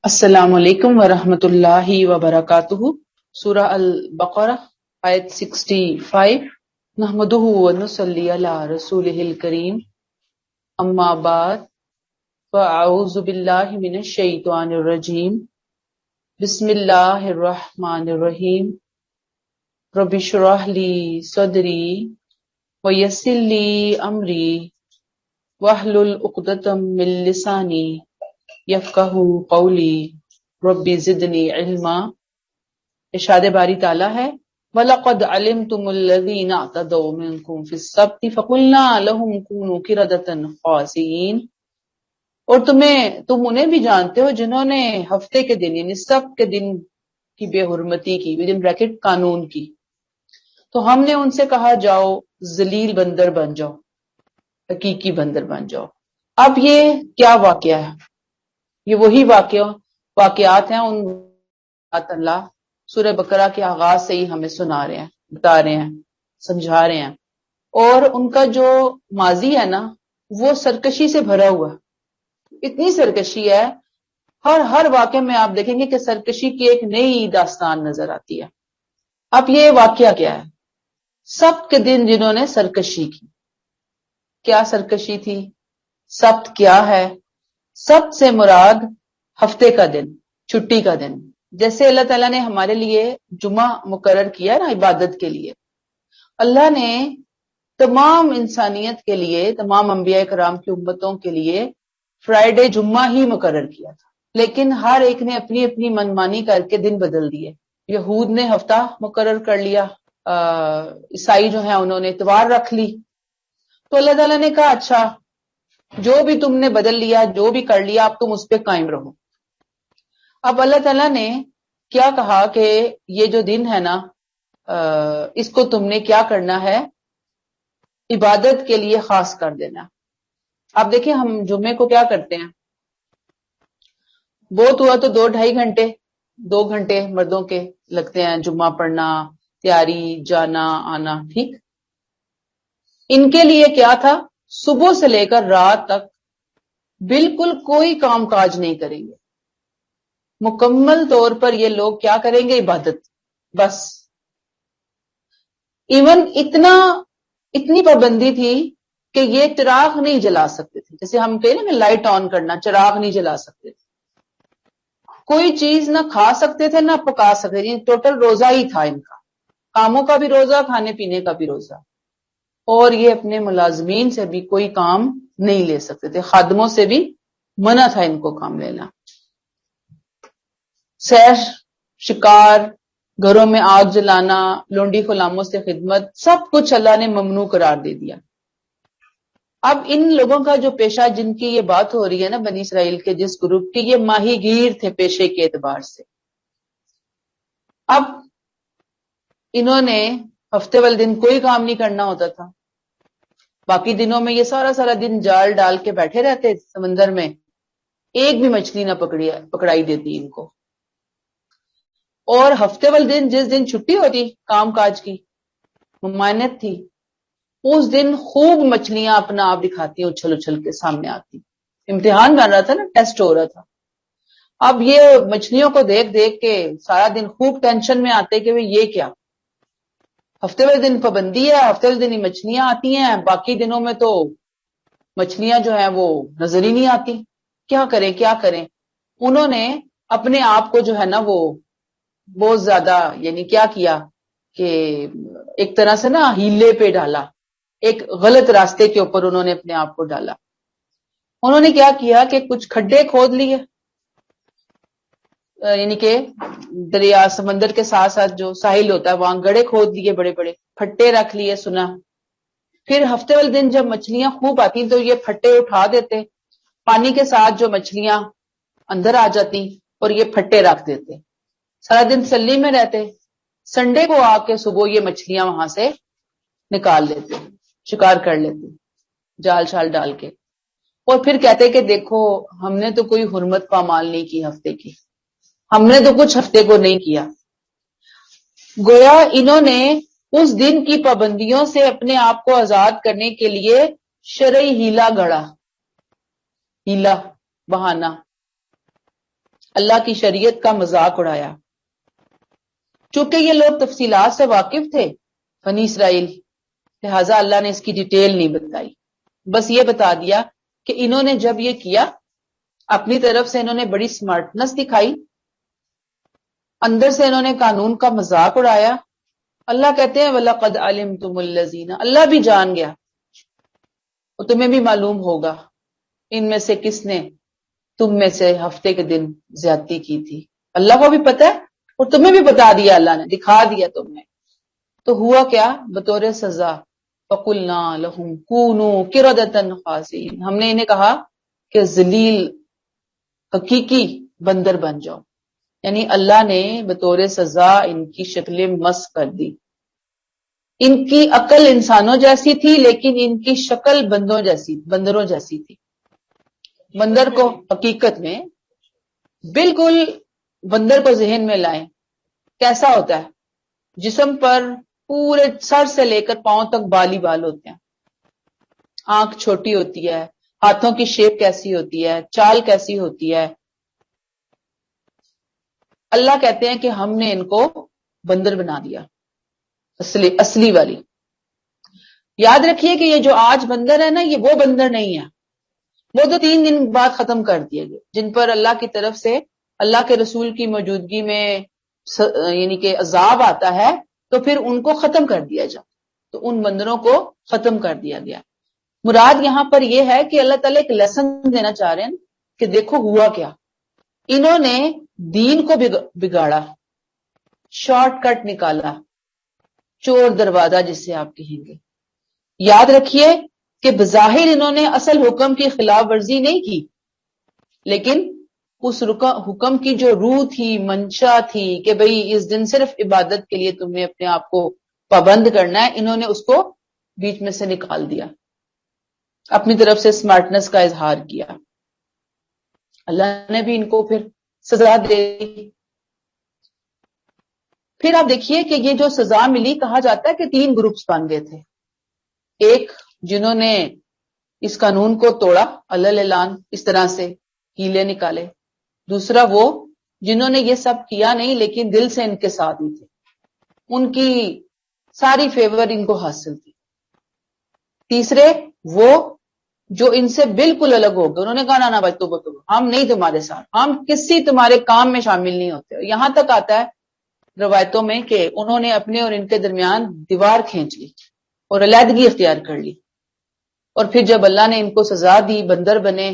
السلام علیکم ورحمۃ اللہ وبرکاتہ۔ سورہ البقرہ آیت 65۔ نحمدہ ونصلی علی رسولہ الکریم، اما بعد فاعوذ باللہ من الشیطان الرجیم، بسم اللہ الرحمن الرحیم۔ رب اشرح لی صدری ویسر لی امری واحلل عقدۃ من لسانی یفقہوا قولی رب زدنی علما۔ ارشاد باری تعالیٰ ہے، وَلَقَدْ عَلِمْتُمُ الَّذِينَ اعْتَدَوْا مِنْكُمْ فِي السَّبْتِ فَقُلْنَا لَهُمْ كُونُوا قِرَدَةً خَاسِئِينَ۔ اور تم انہیں بھی جانتے ہو جنہوں نے ہفتے کے دن یعنی سبت کے دن کی بے حرمتی کی، ودن بریکٹ قانون کی، تو ہم نے ان سے کہا جاؤ ذلیل بندر بن جاؤ، حقیقی بندر بن جاؤ۔ اب یہ کیا واقعہ ہے؟ یہ وہی واقعات ہیں ان اللہ سورہ بقرہ کے آغاز سے ہی ہمیں سنا رہے ہیں، بتا رہے ہیں، سمجھا رہے ہیں۔ اور ان کا جو ماضی ہے نا وہ سرکشی سے بھرا ہوا، اتنی سرکشی ہے، ہر واقعے میں آپ دیکھیں گے کہ سرکشی کی ایک نئی داستان نظر آتی ہے۔ اب یہ واقعہ کیا ہے؟ سبت کے دن جنہوں نے سرکشی کی، کیا سرکشی تھی؟ سبت کیا ہے؟ سبت سے مراد ہفتے کا دن، چھٹی کا دن۔ جیسے اللہ تعالیٰ نے ہمارے لیے جمعہ مقرر کیا نا عبادت کے لیے، اللہ نے تمام انسانیت کے لیے، تمام انبیاء کرام کی امتوں کے لیے فرائیڈے جمعہ ہی مقرر کیا تھا، لیکن ہر ایک نے اپنی اپنی منمانی کر کے دن بدل دیے۔ یہود نے ہفتہ مقرر کر لیا، عیسائی جو ہیں انہوں نے اتوار رکھ لی۔ تو اللہ تعالیٰ نے کہا اچھا جو بھی تم نے بدل لیا، جو بھی کر لیا، اب تم اس پہ قائم رہو۔ اب اللہ تعالیٰ نے کیا کہا کہ یہ جو دن ہے نا اس کو تم نے کیا کرنا ہے؟ عبادت کے لیے خاص کر دینا۔ اب دیکھیں ہم جمعے کو کیا کرتے ہیں، بہت ہوا تو 2 گھنٹے مردوں کے لگتے ہیں جمعہ پڑھنا، تیاری، جانا آنا، ٹھیک۔ ان کے لیے کیا تھا؟ صبح سے لے کر رات تک بالکل کوئی کام کاج نہیں کریں گے، مکمل طور پر یہ لوگ کیا کریں گے؟ عبادت، بس۔ ایون اتنی پابندی تھی کہ یہ چراغ نہیں جلا سکتے تھے، جیسے ہم کہیں نا لائٹ آن کرنا، چراغ نہیں جلا سکتے تھے، کوئی چیز نہ کھا سکتے تھے نہ پکا سکتے تھے، ٹوٹل روزہ ہی تھا ان کا، کاموں کا بھی روزہ، کھانے پینے کا بھی روزہ۔ اور یہ اپنے ملازمین سے بھی کوئی کام نہیں لے سکتے تھے، خادموں سے بھی منع تھا ان کو کام لینا۔ سیر، شکار، گھروں میں آگ جلانا، لونڈی غلاموں سے خدمت، سب کچھ اللہ نے ممنوع قرار دے دیا۔ اب ان لوگوں کا جو پیشہ، جن کی یہ بات ہو رہی ہے نا بنی اسرائیل کے جس گروپ کی، یہ ماہی گیر تھے پیشے کے اعتبار سے۔ اب انہوں نے ہفتے والے دن کوئی کام نہیں کرنا ہوتا تھا، باقی دنوں میں یہ سارا دن جال ڈال کے بیٹھے رہتے سمندر میں، ایک بھی مچھلی نہ پکڑائی دیتی ان کو۔ اور ہفتے والے دن جس دن چھٹی ہوتی کام کاج کی، ممانعت تھی، اس دن خوب مچھلیاں اپنا آپ دکھاتی اچھل کے سامنے آتی، امتحان بن رہا تھا نا، ٹیسٹ ہو رہا تھا۔ اب یہ مچھلیوں کو دیکھ کے سارا دن خوب ٹینشن میں آتے کہ یہ کیا، ہفتے والے دن پابندی ہے، ہفتے والے دن ہی مچھلیاں آتی ہیں، باقی دنوں میں تو مچھلیاں جو ہیں وہ نظر ہی نہیں آتی، کیا کریں۔ انہوں نے اپنے آپ کو جو ہے نا وہ بہت زیادہ یعنی کیا کیا کہ ایک طرح سے نا ہیلے پہ ڈالا، ایک غلط راستے کے اوپر انہوں نے اپنے آپ کو ڈالا۔ انہوں نے کیا کیا کہ کچھ کھڈے کھود لیے، یعنی کہ دریا سمندر کے ساتھ جو ساحل ہوتا ہے وہاں گڑھے کھود لیے، بڑے بڑے پھٹے رکھ لیے، سنا۔ پھر ہفتے والے دن جب مچھلیاں خوب آتی تو یہ پھٹے اٹھا دیتے، پانی کے ساتھ جو مچھلیاں اندر آ جاتی اور یہ پھٹے رکھ دیتے، سارا دن تسلی میں رہتے۔ سنڈے کو آ کے صبح یہ مچھلیاں وہاں سے نکال لیتے، شکار کر لیتے جال چھال ڈال کے، اور پھر کہتے کہ دیکھو ہم نے تو کوئی حرمت پامال نہیں کی ہفتے کی، ہم نے تو کچھ ہفتے کو نہیں کیا۔ گویا انہوں نے اس دن کی پابندیوں سے اپنے آپ کو آزاد کرنے کے لیے شرعی ہیلا گھڑا، ہیلا، بہانہ۔ اللہ کی شریعت کا مذاق اڑایا. چونکہ یہ لوگ تفصیلات سے واقف تھے بنی اسرائیل، لہٰذا اللہ نے اس کی ڈیٹیل نہیں بتائی، بس یہ بتا دیا کہ انہوں نے جب یہ کیا اپنی طرف سے انہوں نے بڑی سمارٹنس دکھائی، اندر سے انہوں نے قانون کا مذاق اڑایا. اللہ کہتے ہیں وَلَقَدْ عَلِمْتُمُ الَّذِينَ، اللہ بھی جان گیا اور تمہیں بھی معلوم ہوگا ان میں سے کس نے تم میں سے ہفتے کے دن زیادتی کی تھی. اللہ کو بھی پتہ ہے اور تمہیں بھی بتا دیا، اللہ نے دکھا دیا تمہیں. تو ہوا کیا؟ بطور سزا فَقُلْنَا لَهُمْ كُونُوا قِرَدَةً خَاسِئِينَ، ہم نے انہیں کہا کہ ذلیل حقیقی بندر بن جاؤ. یعنی اللہ نے بطور سزا ان کی شکلیں مسخ کر دی. ان کی عقل انسانوں جیسی تھی لیکن ان کی شکل بندروں جیسی تھی. بندر کو حقیقت میں بالکل بندر کو ذہن میں لائیں، کیسا ہوتا ہے؟ جسم پر پورے سر سے لے کر پاؤں تک بال ہی بال ہوتے ہیں، آنکھ چھوٹی ہوتی ہے، ہاتھوں کی شیپ کیسی ہوتی ہے، چال کیسی ہوتی ہے. اللہ کہتے ہیں کہ ہم نے ان کو بندر بنا دیا، اصلی والی. یاد رکھیے کہ یہ جو آج بندر ہے نا، یہ وہ بندر نہیں ہے، وہ تو 3 دن بعد ختم کر دیے گئے جن پر اللہ کی طرف سے اللہ کے رسول کی موجودگی میں یعنی کہ عذاب آتا ہے تو پھر ان کو ختم کر دیا جاتا. تو ان بندروں کو ختم کر دیا گیا. مراد یہاں پر یہ ہے کہ اللہ تعالیٰ ایک لیسن دینا چاہ رہے ہیں کہ دیکھو ہوا کیا. انہوں نے دین کو بگاڑا، شارٹ کٹ نکالا، چور دروازہ جسے آپ کہیں گے. یاد رکھیے کہ بظاہر انہوں نے اصل حکم کی خلاف ورزی نہیں کی، لیکن اس حکم کی جو روح تھی، منشا تھی کہ بھئی اس دن صرف عبادت کے لیے تمہیں اپنے آپ کو پابند کرنا ہے، انہوں نے اس کو بیچ میں سے نکال دیا، اپنی طرف سے سمارٹنس کا اظہار کیا. اللہ نے بھی ان کو پھر سزا دے دی. پھر آپ دیکھیے کہ یہ جو سزا ملی، کہا جاتا ہے کہ 3 گروپس بن گئے تھے. ایک جنہوں نے اس قانون کو توڑا علل اعلان، اس طرح سے ہیلے نکالے. دوسرا وہ جنہوں نے یہ سب کیا نہیں لیکن دل سے ان کے ساتھ ہی تھے، ان کی ساری فیور ان کو حاصل تھی. تیسرے وہ جو ان سے بالکل الگ ہو گئے، انہوں نے کہا نا بھائی تو ہم نہیں تمہارے ساتھ، ہم کسی تمہارے کام میں شامل نہیں ہوتے. یہاں تک آتا ہے روایتوں میں کہ انہوں نے اپنے اور ان کے درمیان دیوار کھینچ لی اور علیحدگی اختیار کر لی. اور پھر جب اللہ نے ان کو سزا دی، بندر بنے،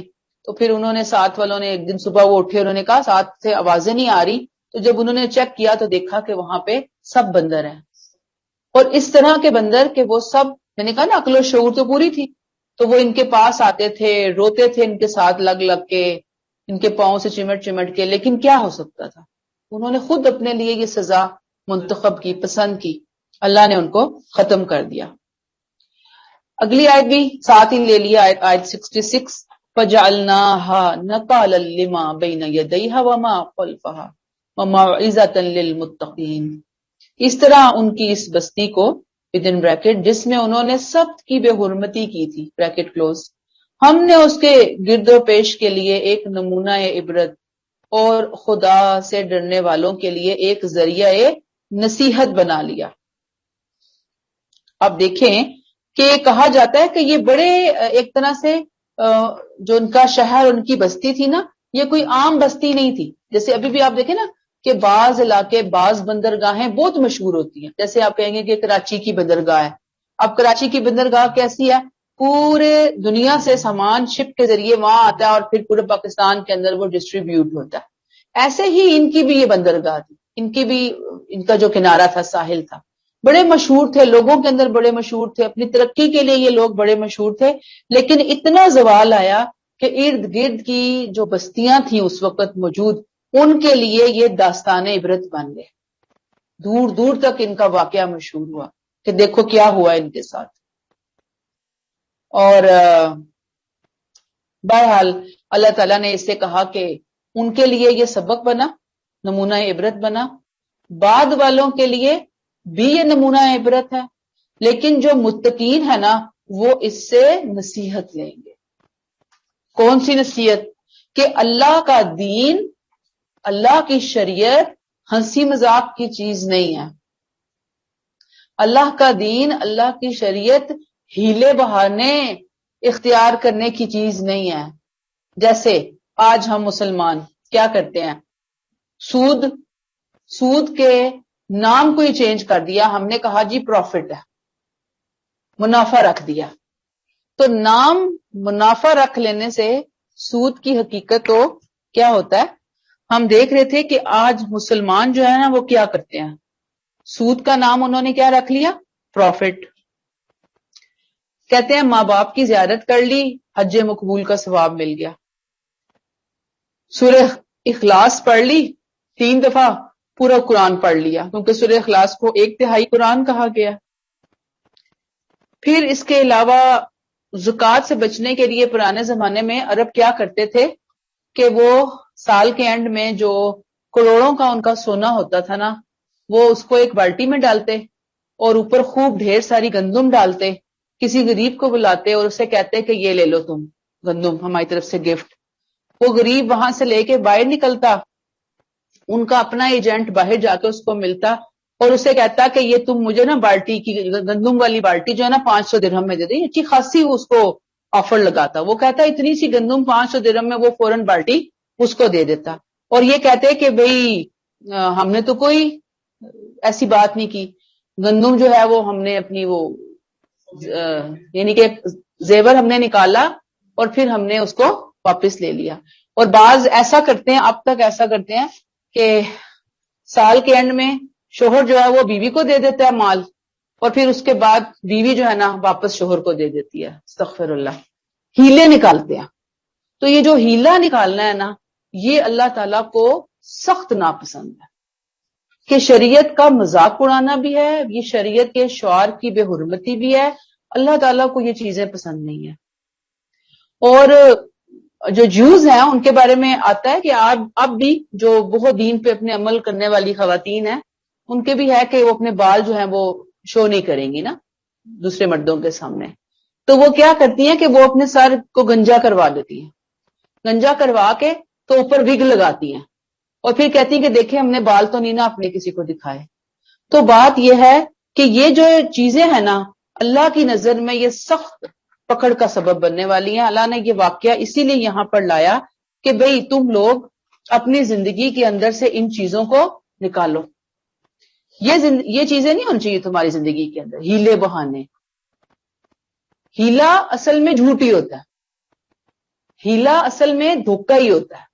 تو پھر انہوں نے ساتھ والوں نے ایک دن صبح وہ اٹھے، انہوں نے کہا ساتھ سے آوازیں نہیں آ رہی، تو جب انہوں نے چیک کیا تو دیکھا کہ وہاں پہ سب بندر ہیں. اور اس طرح کے بندر کہ وہ سب، میں نے کہا نا عقل و شعور تو پوری تھی، تو وہ ان کے پاس آتے تھے، روتے تھے ان کے ساتھ لگ لگ کے، ان کے پاؤں سے چمٹ چمٹ کے. لیکن کیا ہو سکتا تھا؟ انہوں نے خود اپنے لیے یہ سزا منتخب کی، پسند کی. اللہ نے ان کو ختم کر دیا. اگلی آیت بھی ساتھ ہی لے لیا، آیت 66 فَجَعَلْنَاهَا نَقَالًا لِمَا بَيْنَ يَدَيْهَا وَمَا خَلْفَهَا وَمَوْعِظَةً لِلْمُتَّقِينَ. اس طرح ان کی اس بستی کو ودن بریکٹ جس میں انہوں نے سب کی بے حرمتی کی تھی بریکٹ کلوز، ہم نے اس کے گرد و پیش کے لیے ایک نمونہ عبرت اور خدا سے ڈرنے والوں کے لیے ایک ذریعہ نصیحت بنا لیا. اب دیکھیں کہ کہا جاتا ہے کہ یہ بڑے ایک طرح سے جو ان کا شہر، ان کی بستی تھی نا، یہ کوئی عام بستی نہیں تھی. جیسے ابھی بھی آپ دیکھیں نا کہ بعض علاقے، بعض بندرگاہیں بہت مشہور ہوتی ہیں. جیسے آپ کہیں گے کہ کراچی کی بندرگاہ ہے. اب کراچی کی بندرگاہ کیسی ہے؟ پورے دنیا سے سامان شپ کے ذریعے وہاں آتا ہے اور پھر پورے پاکستان کے اندر وہ ڈسٹریبیوٹ ہوتا ہے. ایسے ہی ان کی بھی یہ بندرگاہ تھی، ان کی بھی، ان کا جو کنارہ تھا، ساحل تھا، بڑے مشہور تھے، لوگوں کے اندر بڑے مشہور تھے، اپنی ترقی کے لیے یہ لوگ بڑے مشہور تھے. لیکن اتنا زوال آیا کہ ارد گرد کی جو بستیاں تھیں اس وقت موجود، ان کے لیے یہ داستان عبرت بن گئے. دور دور تک ان کا واقعہ مشہور ہوا کہ دیکھو کیا ہوا ان کے ساتھ. اور بہرحال اللہ تعالیٰ نے اس سے کہا کہ ان کے لیے یہ سبق بنا، نمونہ عبرت بنا. بعد والوں کے لیے بھی یہ نمونہ عبرت ہے، لیکن جو متقین ہے نا وہ اس سے نصیحت لیں گے. کون سی نصیحت؟ کہ اللہ کا دین اللہ کی شریعت ہنسی مذاق کی چیز نہیں ہے. اللہ کا دین، اللہ کی شریعت ہیلے بہانے اختیار کرنے کی چیز نہیں ہے. جیسے آج ہم مسلمان کیا کرتے ہیں، سود کے نام کو ہی چینج کر دیا. ہم نے کہا جی پروفٹ ہے، منافع رکھ دیا. تو نام منافع رکھ لینے سے سود کی حقیقت تو کیا ہوتا ہے. ہم دیکھ رہے تھے کہ آج مسلمان جو ہے نا وہ کیا کرتے ہیں، سود کا نام انہوں نے کیا رکھ لیا، پروفٹ. کہتے ہیں ماں باپ کی زیارت کر لی، حج مقبول کا ثواب مل گیا. سورہ اخلاص پڑھ لی 3 دفعہ، پورا قرآن پڑھ لیا، کیونکہ سورہ اخلاص کو 1/3 قرآن کہا گیا. پھر اس کے علاوہ زکوٰۃ سے بچنے کے لیے پرانے زمانے میں عرب کیا کرتے تھے کہ وہ سال کے اینڈ میں جو کروڑوں کا ان کا سونا ہوتا تھا نا، وہ اس کو ایک بالٹی میں ڈالتے اور اوپر خوب ڈھیر ساری گندم ڈالتے، کسی غریب کو بلاتے اور اسے کہتے کہ یہ لے لو تم گندم ہماری طرف سے گفٹ. وہ غریب وہاں سے لے کے باہر نکلتا، ان کا اپنا ایجنٹ باہر جا کے اس کو ملتا اور اسے کہتا کہ یہ تم مجھے نا بالٹی کی گندم والی بالٹی جو ہے نا 500 درہم میں دے دیں. اچھی خاصی اس کو آفر لگاتا. وہ کہتا اتنی سی گندم 500 درہم میں، وہ فوراً بالٹی اس کو دے دیتا. اور یہ کہتے کہ بھئی ہم نے تو کوئی ایسی بات نہیں کی، گندم جو ہے وہ ہم نے اپنی وہ یعنی کہ زیور ہم نے نکالا اور پھر ہم نے اس کو واپس لے لیا. اور بعض ایسا کرتے ہیں، اب تک ایسا کرتے ہیں کہ سال کے اینڈ میں شوہر جو ہے وہ بیوی کو دے دیتا ہے مال، اور پھر اس کے بعد بیوی جو ہے نا واپس شوہر کو دے دیتی ہے. استغفر اللہ، ہیلے نکالتے ہیں. تو یہ جو ہیلا نکالنا ہے نا، یہ اللہ تعالیٰ کو سخت ناپسند ہے. کہ شریعت کا مذاق اڑانا بھی ہے، یہ شریعت کے شعار کی بے حرمتی بھی ہے. اللہ تعالیٰ کو یہ چیزیں پسند نہیں ہیں. اور جو جوز ہیں ان کے بارے میں آتا ہے کہ اب بھی جو بہت دین پہ اپنے عمل کرنے والی خواتین ہیں، ان کے بھی ہے کہ وہ اپنے بال جو ہیں وہ شو نہیں کریں گی نا دوسرے مردوں کے سامنے. تو وہ کیا کرتی ہیں کہ وہ اپنے سر کو گنجا کروا دیتی ہیں، گنجا کروا کے تو اوپر وگ لگاتی ہیں اور پھر کہتی ہیں کہ دیکھیں ہم نے بال تو نہیں نا اپنے کسی کو دکھائے. تو بات یہ ہے کہ یہ جو چیزیں ہیں نا اللہ کی نظر میں یہ سخت پکڑ کا سبب بننے والی ہیں. اللہ نے یہ واقعہ اسی لیے یہاں پر لایا کہ بھئی تم لوگ اپنی زندگی کے اندر سے ان چیزوں کو نکالو. یہ چیزیں نہیں ہونی چاہیے تمہاری زندگی کے اندر، ہیلے بہانے. ہیلا اصل میں جھوٹ ہی ہوتا ہے، ہیلا اصل میں دھوکہ ہی ہوتا ہے.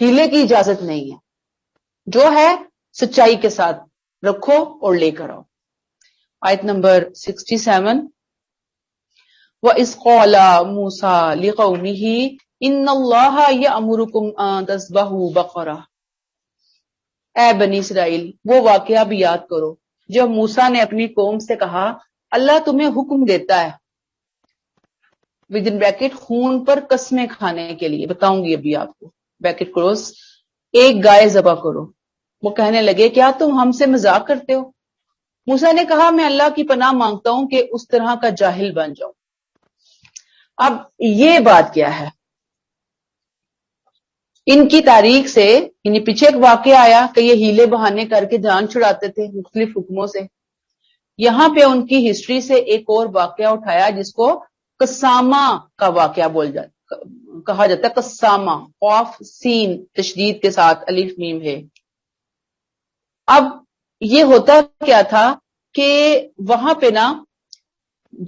ہیلے کی اجازت نہیں ہے، جو ہے سچائی کے ساتھ رکھو اور لے کر آؤ. آیت نمبر 67، وَإِذْ قَالَ مُوسَىٰ لِقَوْمِهِ إِنَّ اللَّهَ يَأْمُرُكُمْ أَن تَذْبَحُوا بَقَرَةً. اے بنی اسرائیل، وہ واقعہ بھی یاد کرو جب موسیٰ نے اپنی قوم سے کہا اللہ تمہیں حکم دیتا ہے ودن بریکٹ خون پر قسمیں کھانے کے لیے. بتاؤں گی ابھی آپ کو، بیکٹ کلوز، ایک گائے ذبح کرو. وہ کہنے لگے کیا تم ہم سے مذاق کرتے ہو؟ موسیٰ نے کہا میں اللہ کی پناہ مانگتا ہوں کہ اس طرح کا جاہل بن جاؤں. اب یہ بات کیا ہے، ان کی تاریخ سے یعنی پیچھے ایک واقعہ آیا کہ یہ ہیلے بہانے کر کے جان چھڑاتے تھے مختلف حکموں سے. یہاں پہ ان کی ہسٹری سے ایک اور واقعہ اٹھایا جس کو قسامہ کا واقعہ کہا جاتا ہے. قسامہ، قاف سین تشدید کے ساتھ الف میم ہے. اب یہ ہوتا کیا تھا کہ وہاں پہ نا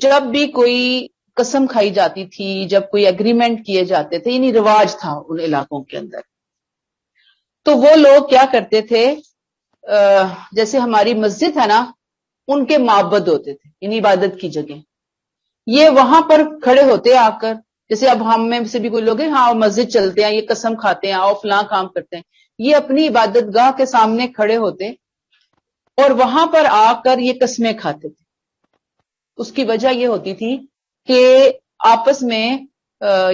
جب بھی کوئی قسم کھائی جاتی تھی، جب کوئی ایگریمنٹ کیے جاتے تھے، یعنی رواج تھا ان علاقوں کے اندر، تو وہ لوگ کیا کرتے تھے، جیسے ہماری مسجد ہے نا، ان کے معبد ہوتے تھے یعنی عبادت کی جگہ. یہ وہاں پر کھڑے ہوتے آ کر، جیسے اب ہم میں سے بھی کوئی لوگ ہیں ہاں مسجد چلتے ہیں، یہ قسم کھاتے ہیں، آؤ فلاں کام کرتے ہیں. یہ اپنی عبادت گاہ کے سامنے کھڑے ہوتے اور وہاں پر آ کر یہ قسمیں کھاتے تھے. اس کی وجہ یہ ہوتی تھی کہ آپس میں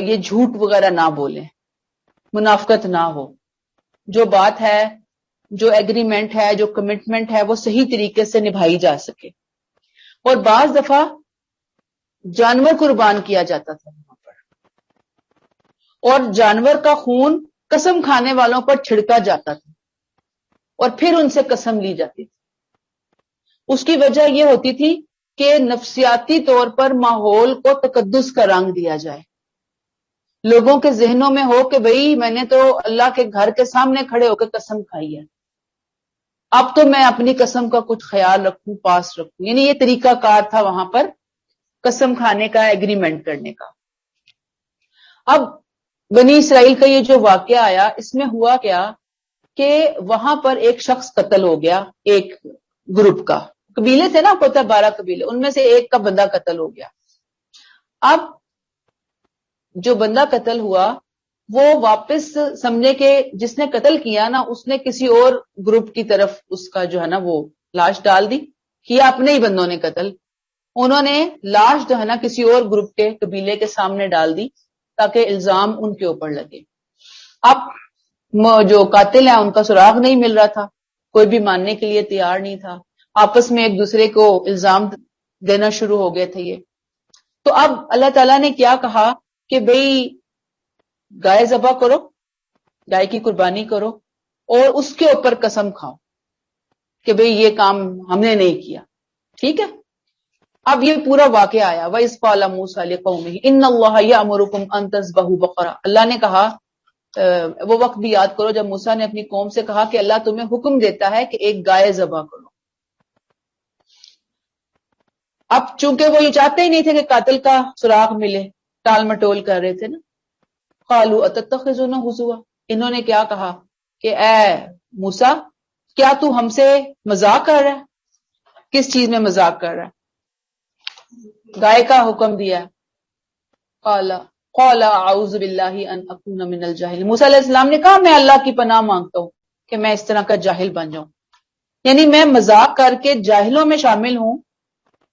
یہ جھوٹ وغیرہ نہ بولیں، منافقت نہ ہو، جو بات ہے، جو ایگریمنٹ ہے، جو کمٹمنٹ ہے، وہ صحیح طریقے سے نبھائی جا سکے. اور بعض دفعہ جانور قربان کیا جاتا تھا وہاں پر، اور جانور کا خون قسم کھانے والوں پر چھڑکا جاتا تھا اور پھر ان سے قسم لی جاتی تھی. اس کی وجہ یہ ہوتی تھی کہ نفسیاتی طور پر ماحول کو تقدس کا رنگ دیا جائے، لوگوں کے ذہنوں میں ہو کہ بھئی میں نے تو اللہ کے گھر کے سامنے کھڑے ہو کے قسم کھائی ہے، اب تو میں اپنی قسم کا کچھ خیال رکھوں، پاس رکھوں. یعنی یہ طریقہ کار تھا وہاں پر قسم کھانے کا، ایگریمنٹ کرنے کا. اب بنی اسرائیل کا یہ جو واقعہ آیا، اس میں ہوا کیا کہ وہاں پر ایک شخص قتل ہو گیا، ایک گروپ کا، قبیلے تھے نا، پتہ 12 قبیلے، ان میں سے ایک کا بندہ قتل ہو گیا. اب جو بندہ قتل ہوا وہ واپس سمجھے کہ جس نے قتل کیا نا، اس نے کسی اور گروپ کی طرف اس کا جو ہے نا وہ لاش ڈال دی، کیا اپنے ہی بندوں نے قتل، انہوں نے لاش جو ہے نا کسی اور گروپ کے قبیلے کے سامنے ڈال دی تاکہ الزام ان کے اوپر لگے. اب جو قاتل ہیں ان کا سراغ نہیں مل رہا تھا، کوئی بھی ماننے کے لیے تیار نہیں تھا، آپس میں ایک دوسرے کو الزام دینا شروع ہو گئے تھے یہ. تو اب اللہ تعالیٰ نے کیا کہا کہ بھئی گائے ذبح کرو، گائے کی قربانی کرو اور اس کے اوپر قسم کھاؤ کہ بھئی یہ کام ہم نے نہیں کیا. ٹھیک ہے. اب یہ پورا واقعہ آیا، وَإِذْ قَالَ مُوسَىٰ لِقَوْمِهِ إِنَّ اللَّهَ يَأْمُرُكُمْ أَن تَذْبَحُوا بَقَرَةً. اللہ نے کہا، وہ وقت بھی یاد کرو جب موسیٰ نے اپنی قوم سے کہا کہ اللہ تمہیں حکم دیتا ہے کہ ایک گائے ذبح کرو. اب چونکہ وہ یہ چاہتے ہی نہیں تھے کہ قاتل کا سراغ ملے، ٹال مٹول کر رہے تھے نا. قالوا اتتخذون ہزوا، انہوں نے کیا کہا کہ اے موسیٰ کیا تو ہم سے مذاق کر رہا ہے؟ کس چیز میں مذاق کر رہا ہے؟ گائے کا حکم دیا. قال اعوذ باللہ ان اکون من الجاہلین. موسیٰ علیہ السلام نے کہا میں اللہ کی پناہ مانگتا ہوں کہ میں اس طرح کا جاہل بن جاؤں، یعنی میں مذاق کر کے جاہلوں میں شامل ہوں.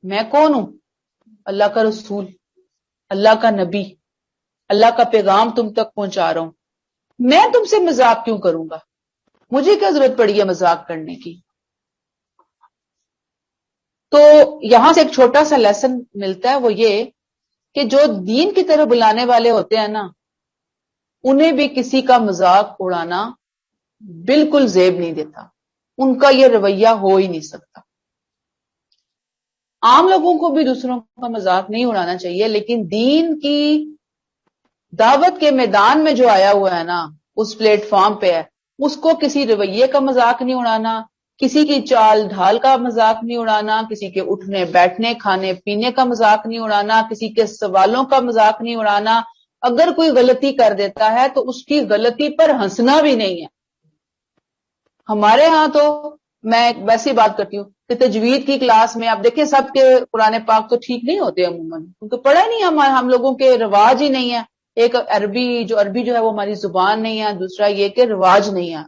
میں کون ہوں؟ اللہ کا رسول، اللہ کا نبی، اللہ کا پیغام تم تک پہنچا رہا ہوں، میں تم سے مذاق کیوں کروں گا؟ مجھے کیا ضرورت پڑی ہے مذاق کرنے کی؟ تو یہاں سے ایک چھوٹا سا لیسن ملتا ہے، وہ یہ کہ جو دین کی طرف بلانے والے ہوتے ہیں نا، انہیں بھی کسی کا مذاق اڑانا بالکل زیب نہیں دیتا، ان کا یہ رویہ ہو ہی نہیں سکتا. عام لوگوں کو بھی دوسروں کا مذاق نہیں اڑانا چاہیے، لیکن دین کی دعوت کے میدان میں جو آیا ہوا ہے نا، اس پلیٹ فارم پہ ہے، اس کو کسی رویے کا مذاق نہیں اڑانا، کسی کی چال ڈھال کا مذاق نہیں اڑانا، کسی کے اٹھنے بیٹھنے کھانے پینے کا مذاق نہیں اڑانا، کسی کے سوالوں کا مذاق نہیں اڑانا. اگر کوئی غلطی کر دیتا ہے تو اس کی غلطی پر ہنسنا بھی نہیں ہے. ہمارے ہاں تو میں ویسی بات کرتی ہوں کہ تجوید کی کلاس میں آپ دیکھیں سب کے قرآن پاک تو ٹھیک نہیں ہوتے عموماً، کیونکہ پڑھا نہیں ہم لوگوں کے رواج ہی نہیں ہے. ایک عربی جو ہے وہ ہماری زبان نہیں ہے، دوسرا یہ کہ رواج نہیں ہے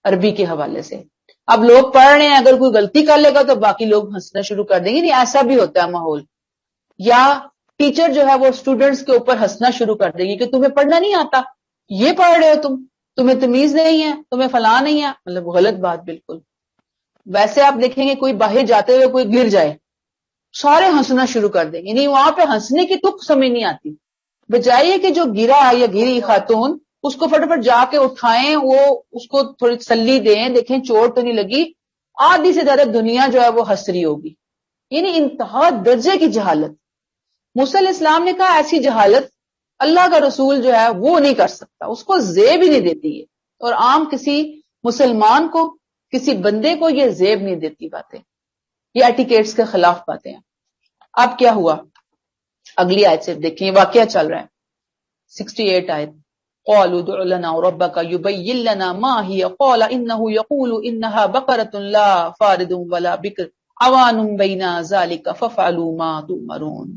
عربی کے حوالے سے. اب لوگ پڑھ رہے ہیں، اگر کوئی غلطی کر لے گا تو باقی لوگ ہنسنا شروع کر دیں گے. نہیں، ایسا بھی ہوتا ہے ماحول. یا ٹیچر جو ہے وہ اسٹوڈنٹس کے اوپر ہنسنا شروع کر دے گی کہ تمہیں پڑھنا نہیں آتا، یہ پڑھ رہے ہو تمہیں تمیز نہیں ہے، تمہیں فلاں نہیں ہے. مطلب غلط بات بالکل. ویسے آپ دیکھیں گے کوئی باہر جاتے ہوئے کوئی گر جائے، سارے ہنسنا شروع کر دیں گے. نہیں، وہاں پہ ہنسنے کی تک سمجھ نہیں آتی. بجائے کہ جو گرا یا گری خاتون اس کو فٹافٹ جا کے اٹھائیں، وہ اس کو تھوڑی تسلی دیں، دیکھیں چوٹ تو نہیں لگی. آدھی سے زیادہ دنیا جو ہے وہ ہنس رہی ہوگی. یعنی انتہا درجے کی جہالت. موسیٰ علیہ السلام نے کہا ایسی جہالت اللہ کا رسول جو ہے وہ نہیں کر سکتا، اس کو زیب ہی نہیں دیتی ہے. اور عام کسی مسلمان کو، کسی بندے کو یہ زیب نہیں دیتی باتیں، یہ ایٹیکیٹس کے خلاف باتیں ہیں. اب کیا ہوا؟ اگلی آیت سے دیکھیں، واقعہ چل رہا ہے 68 آیت. قالوا ادع لنا ربك يبين لنا ما هي قال انه يقول انها بقرة لا فارض ولا بكر عوان بين ذلك فافعلوا ما تؤمرون.